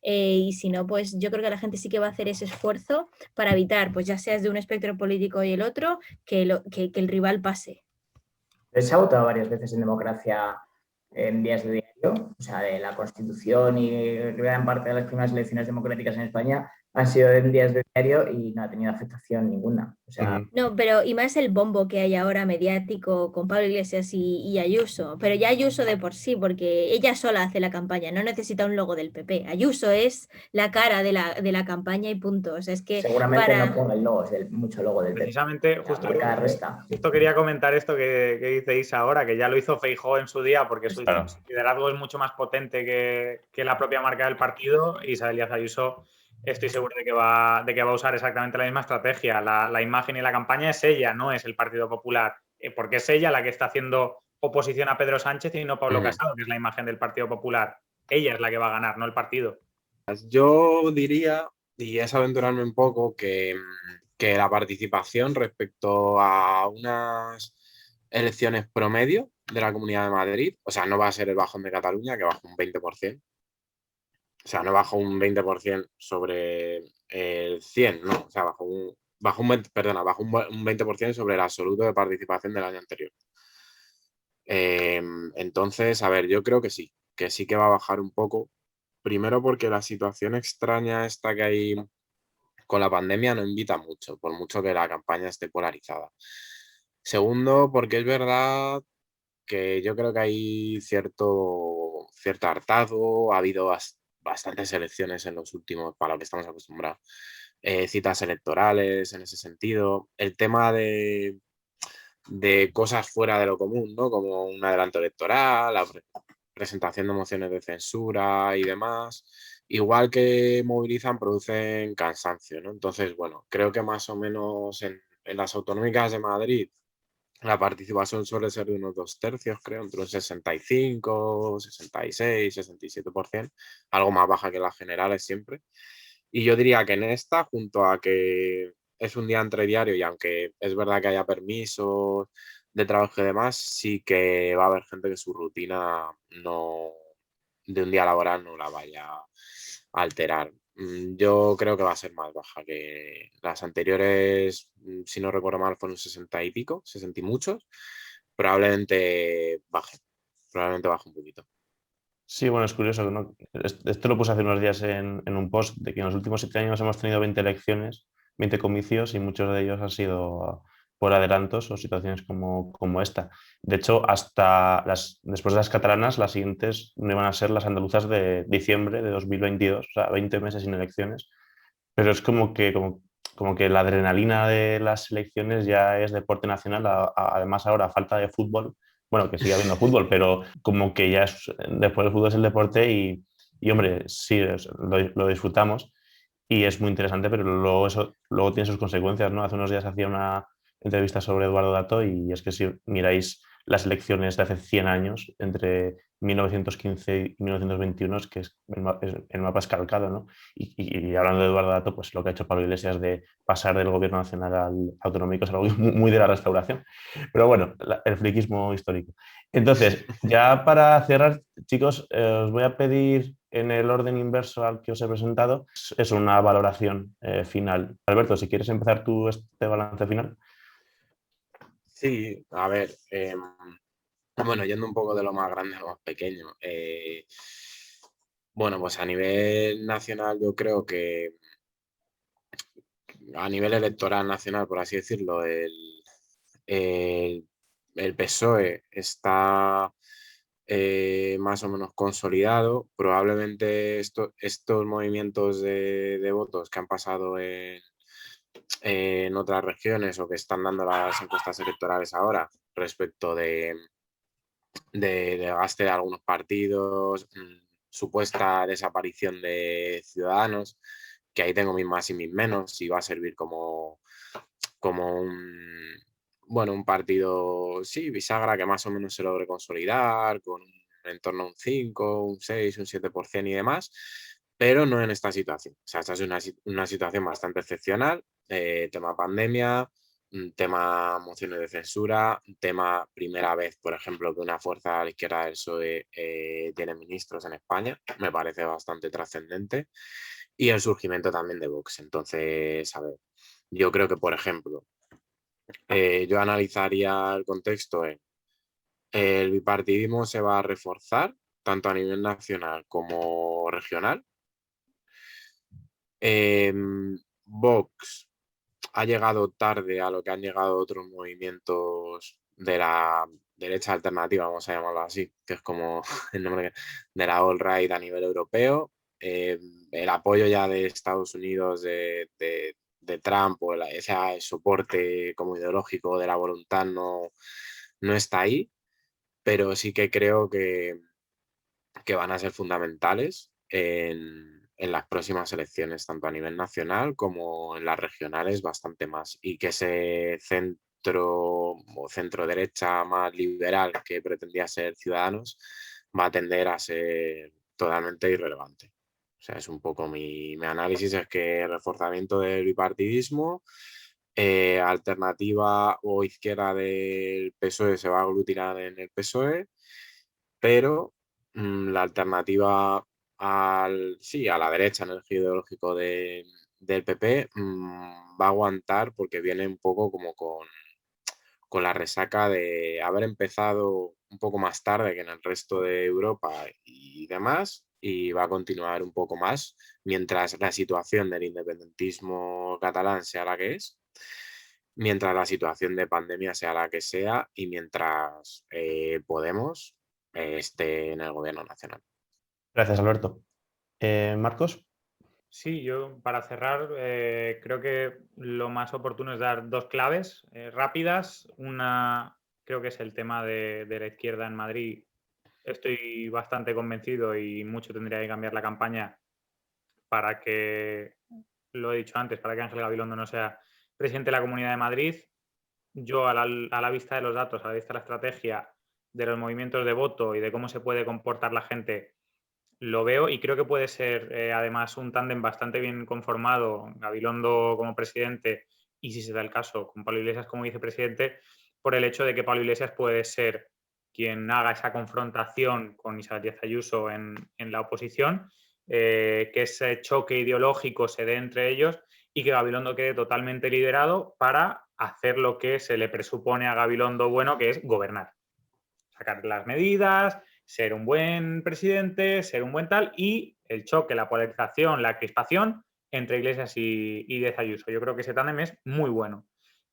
y si no, pues yo creo que la gente sí que va a hacer ese esfuerzo para evitar, pues ya seas de un espectro político y el otro, que el rival pase. Se ha votado varias veces en democracia en días de diario, o sea, de la Constitución y gran parte de las primeras elecciones democráticas en España Han sido en días de diario y no ha tenido afectación ninguna. O sea, No, pero y más el bombo que hay ahora mediático con Pablo Iglesias y Ayuso, pero ya Ayuso de por sí, porque ella sola hace la campaña, no necesita un logo del PP. Ayuso es la cara de la campaña y punto. O sea, es que seguramente no para... ponga el logo, mucho logo del PP. Precisamente, La marca resta. justo quería comentar esto que dice Isa ahora, que ya lo hizo Feijóo en su día, porque su Claro. liderazgo es mucho más potente que la propia marca del partido. Isabel Díaz Ayuso, estoy seguro de que va a usar exactamente la misma estrategia. La imagen y la campaña es ella, no es el Partido Popular, porque es ella la que está haciendo oposición a Pedro Sánchez y no Pablo Casado, que es la imagen del Partido Popular. Ella es la que va a ganar, no el partido. Yo diría, y es aventurarme un poco, que la participación respecto a unas elecciones promedio de la Comunidad de Madrid, o sea, no va a ser el bajón de Cataluña, que bajó un 20%, o sea, no bajó un 20% sobre el 100, no, o sea, bajó un 20, perdona, bajó un 20% sobre el absoluto de participación del año anterior. Entonces, a ver, yo creo que sí que va a bajar un poco. Primero porque la situación extraña esta que hay con la pandemia no invita mucho, por mucho que la campaña esté polarizada. Segundo, porque es verdad que yo creo que hay cierto hartazgo, ha habido bastantes elecciones en los últimos, para lo que estamos acostumbrados, citas electorales en ese sentido. El tema de cosas fuera de lo común, ¿no? Como un adelanto electoral, la presentación de mociones de censura y demás, igual que movilizan, producen cansancio, ¿no? Entonces, bueno, creo que más o menos en las autonómicas de Madrid la participación suele ser de unos 2/3, creo, entre un 65, 66, 67%, algo más baja que las generales siempre. Y yo diría que en esta, junto a que es un día entre diario y aunque es verdad que haya permisos de trabajo y demás, sí que va a haber gente que su rutina no, de un día laboral no la vaya a alterar. Yo creo que va a ser más baja que las anteriores, si no recuerdo mal, fueron 60 y pico, 60 y muchos. Probablemente baje un poquito. Sí, bueno, es curioso, ¿no? Esto lo puse hace unos días en un post, de que en los últimos 7 años hemos tenido 20 elecciones, 20 comicios y muchos de ellos han sido por adelantos o situaciones como esta. De hecho, después de las catalanas, las siguientes no iban a ser las andaluzas de diciembre de 2022, o sea, 20 meses sin elecciones, pero es como que la adrenalina de las elecciones ya es deporte nacional, además ahora a falta de fútbol, bueno, que sigue habiendo fútbol, pero como que ya después del fútbol es el deporte y hombre, sí, lo disfrutamos y es muy interesante, pero luego tiene sus consecuencias, ¿no? Hace unos días hacía una entrevista sobre Eduardo Dato y es que si miráis las elecciones de hace 100 años, entre 1915 y 1921, es que el mapa es calcado, ¿no? Y hablando de Eduardo Dato, pues lo que ha hecho Pablo Iglesias de pasar del gobierno nacional al autonómico es algo muy de la restauración. Pero bueno, el friquismo histórico. Entonces, ya para cerrar, chicos, os voy a pedir en el orden inverso al que os he presentado, es una valoración final. Alberto, si quieres empezar tú este balance final. Sí, a ver, bueno, yendo un poco de lo más grande a lo más pequeño. Bueno, pues a nivel nacional yo creo que a nivel electoral nacional, por así decirlo, el, el PSOE está más o menos consolidado. Probablemente estos movimientos de votos que han pasado en otras regiones o que están dando las encuestas electorales ahora respecto de gaste de algunos partidos, supuesta desaparición de Ciudadanos, que ahí tengo mis más y mis menos, y va a servir como un partido, sí, bisagra, que más o menos se logre consolidar, con en torno a un 5, un 6, un 7% y demás, pero no en esta situación. O sea, esta es una situación bastante excepcional, tema pandemia, un tema mociones de censura, un tema primera vez, por ejemplo, que una fuerza a la izquierda del PSOE tiene ministros en España, me parece bastante trascendente, y el surgimiento también de Vox. Entonces, a ver, yo creo que, por ejemplo, yo analizaría el contexto en el bipartidismo se va a reforzar tanto a nivel nacional como regional. Vox ha llegado tarde a lo que han llegado otros movimientos de la derecha alternativa, vamos a llamarlo así, que es como el nombre de la alt-right a nivel europeo. El apoyo ya de Estados Unidos, de Trump, o ese soporte como ideológico de la voluntad no está ahí, pero sí que creo que van a ser fundamentales en las próximas elecciones, tanto a nivel nacional como en las regionales, bastante más. Y que ese centro o centro derecha más liberal que pretendía ser Ciudadanos va a tender a ser totalmente irrelevante. O sea, es un poco mi análisis, es que el reforzamiento del bipartidismo, alternativa o izquierda del PSOE se va a aglutinar en el PSOE, pero la alternativa a la derecha en el giro ideológico del PP va a aguantar, porque viene un poco como con la resaca de haber empezado un poco más tarde que en el resto de Europa y demás, y va a continuar un poco más mientras la situación del independentismo catalán sea la que es, mientras la situación de pandemia sea la que sea, y mientras Podemos esté en el gobierno nacional. Gracias, Alberto. Marcos. Sí, yo para cerrar creo que lo más oportuno es dar dos claves rápidas. Una creo que es el tema de la izquierda en Madrid. Estoy bastante convencido y mucho tendría que cambiar la campaña para que, lo he dicho antes, para que Ángel Gabilondo no sea presidente de la Comunidad de Madrid. Yo a la vista de los datos, a la vista de la estrategia, de los movimientos de voto y de cómo se puede comportar la gente, lo veo y creo que puede ser además un tándem bastante bien conformado, Gabilondo como presidente y, si se da el caso, con Pablo Iglesias como vicepresidente, por el hecho de que Pablo Iglesias puede ser quien haga esa confrontación con Isabel Díaz Ayuso en la oposición, que ese choque ideológico se dé entre ellos y que Gabilondo quede totalmente liderado para hacer lo que se le presupone a Gabilondo bueno, que es gobernar. Sacar las medidas, ser un buen presidente, ser un buen tal, y el choque, la polarización, la crispación entre Iglesias y Díaz Ayuso. Yo creo que ese tándem es muy bueno.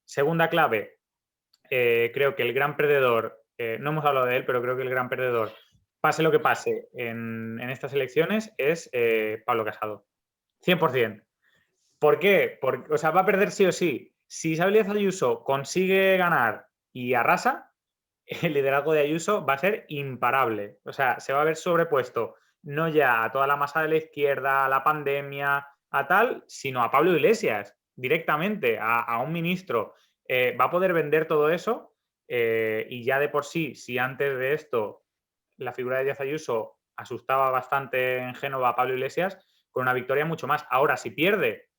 Segunda clave, creo que el gran perdedor, no hemos hablado de él, pero creo que el gran perdedor, pase lo que pase en estas elecciones, es Pablo Casado. 100%. ¿Por qué? Porque, o sea, va a perder sí o sí. Si Isabel Díaz Ayuso consigue ganar y arrasa, el liderazgo de Ayuso va a ser imparable. O sea, se va a ver sobrepuesto no ya a toda la masa de la izquierda, a la pandemia, a tal, sino a Pablo Iglesias, directamente, a un ministro. Va a poder vender todo eso y ya de por sí, si antes de esto la figura de Díaz Ayuso asustaba bastante en Génova a Pablo Iglesias, con una victoria mucho más. Ahora, si pierde,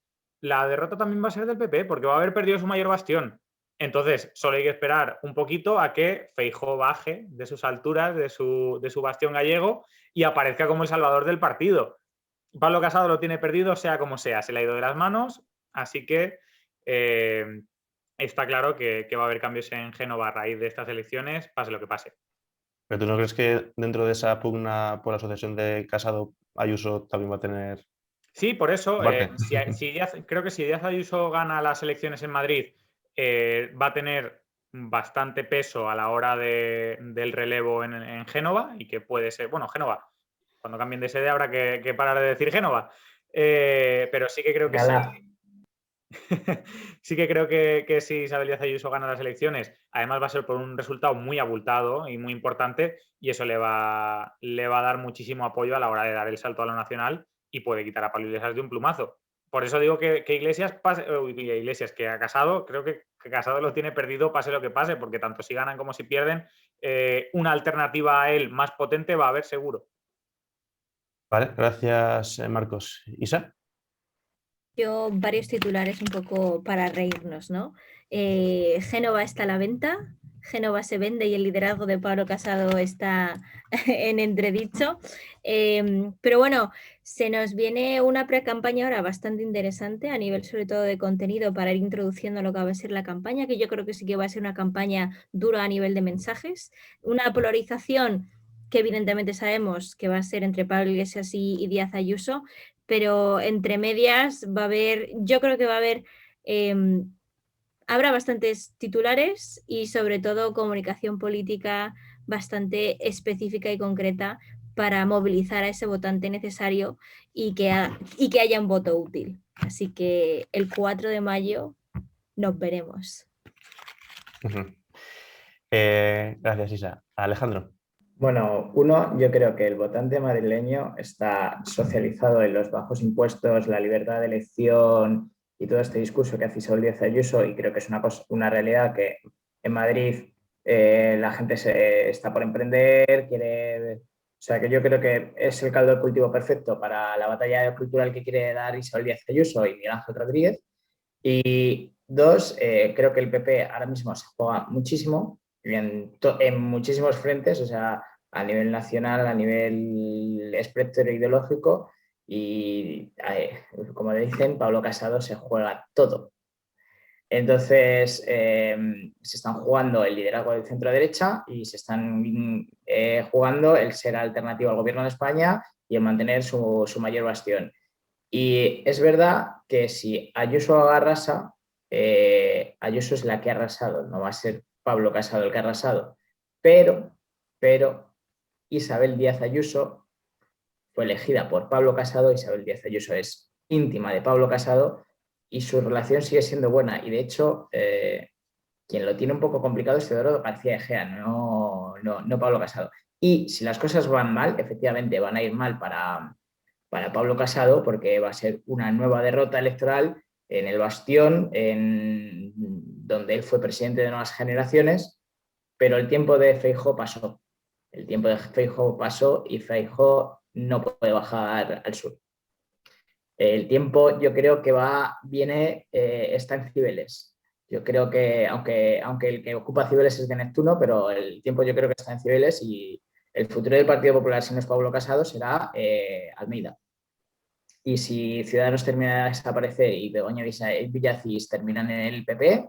la derrota también va a ser del PP, porque va a haber perdido su mayor bastión. Entonces, solo hay que esperar un poquito a que Feijóo baje de sus alturas, de su bastión gallego, y aparezca como el salvador del partido. Pablo Casado lo tiene perdido, sea como sea, se le ha ido de las manos, así que está claro que va a haber cambios en Génova a raíz de estas elecciones, pase lo que pase. ¿Pero tú no crees que dentro de esa pugna por la sucesión de Casado, Ayuso también va a tener... Sí, por eso, parte? creo que si Díaz Ayuso gana las elecciones en Madrid, va a tener bastante peso a la hora del relevo en Génova, y que puede ser, bueno, Génova, cuando cambien de sede habrá que parar de decir Génova, pero sí que creo que sí. Sí que creo que si Isabel Díaz Ayuso gana las elecciones, además va a ser por un resultado muy abultado y muy importante, y eso le va a dar muchísimo apoyo a la hora de dar el salto a lo nacional, y puede quitar a Pablo Iglesias de un plumazo. Por eso digo que Iglesias, que ha Casado, creo que Casado lo tiene perdido pase lo que pase, porque tanto si ganan como si pierden, una alternativa a él más potente va a haber seguro. Vale, gracias, Marcos. Isa. Yo varios titulares un poco para reírnos, ¿no? Génova está a la venta, Génova se vende y el liderazgo de Pablo Casado está en entredicho. Pero bueno, se nos viene una pre-campaña ahora bastante interesante a nivel sobre todo de contenido para ir introduciendo lo que va a ser la campaña, que yo creo que sí que va a ser una campaña dura a nivel de mensajes, una polarización que evidentemente sabemos que va a ser entre Pablo Iglesias y Díaz Ayuso, pero entre medias va a haber, yo creo que va a haber, habrá bastantes titulares y sobre todo comunicación política bastante específica y concreta para movilizar a ese votante necesario y que haya un voto útil. Así que el 4 de mayo nos veremos. Gracias, Isa. Alejandro. Bueno, uno, yo creo que el votante madrileño está socializado en los bajos impuestos, la libertad de elección y todo este discurso que hace Isabel Díaz Ayuso, y creo que es una realidad que en Madrid la gente está por emprender, quiere... O sea, que yo creo que es el caldo de cultivo perfecto para la batalla cultural que quiere dar Isabel Díaz Ayuso y Miguel Ángel Rodríguez. Y dos, creo que el PP ahora mismo se juega muchísimo en muchísimos frentes, o sea, a nivel nacional, a nivel espectro ideológico, y como le dicen, Pablo Casado se juega todo. Entonces, se están jugando el liderazgo del centro-derecha y se están jugando el ser alternativo al gobierno de España y el mantener su mayor bastión. Y es verdad que si Ayuso arrasa, Ayuso es la que ha arrasado, no va a ser Pablo Casado el que ha arrasado. Pero Isabel Díaz Ayuso fue elegida por Pablo Casado, Isabel Díaz Ayuso es íntima de Pablo Casado y su relación sigue siendo buena. Y de hecho, quien lo tiene un poco complicado es Teodoro García Egea, no Pablo Casado. Y si las cosas van mal, efectivamente van a ir mal para Pablo Casado, porque va a ser una nueva derrota electoral en el bastión, donde él fue presidente de Nuevas Generaciones, pero el tiempo de Feijóo pasó. El tiempo de Feijóo pasó y Feijóo no puede bajar al sur. El tiempo yo creo que está en Cibeles. Yo creo que, aunque el que ocupa Cibeles es de Neptuno, pero el tiempo yo creo que está en Cibeles y el futuro del Partido Popular, si no es Pablo Casado, será Almeida. Y si Ciudadanos termina de desaparecer y Begoña Villacís terminan en el PP,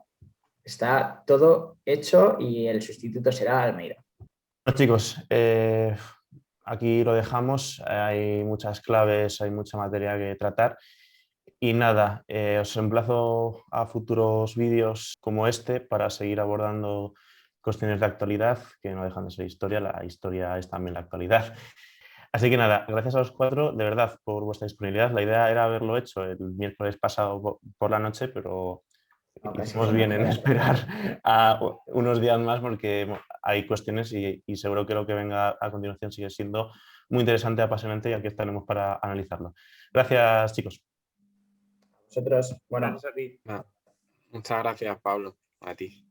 está todo hecho y el sustituto será Almeida. Bueno, chicos, aquí lo dejamos. Hay muchas claves, hay mucha materia que tratar. Y nada, os emplazo a futuros vídeos como este para seguir abordando cuestiones de actualidad que no dejan de ser historia. La historia es también la actualidad. Así que nada, gracias a los cuatro, de verdad, por vuestra disponibilidad. La idea era haberlo hecho el miércoles pasado por la noche, pero hicimos bien en esperar a unos días más porque hay cuestiones y seguro que lo que venga a continuación sigue siendo muy interesante, apasionante y aquí estaremos para analizarlo. Gracias, chicos. Vosotros, bueno. Gracias a ti. Muchas gracias, Pablo. A ti.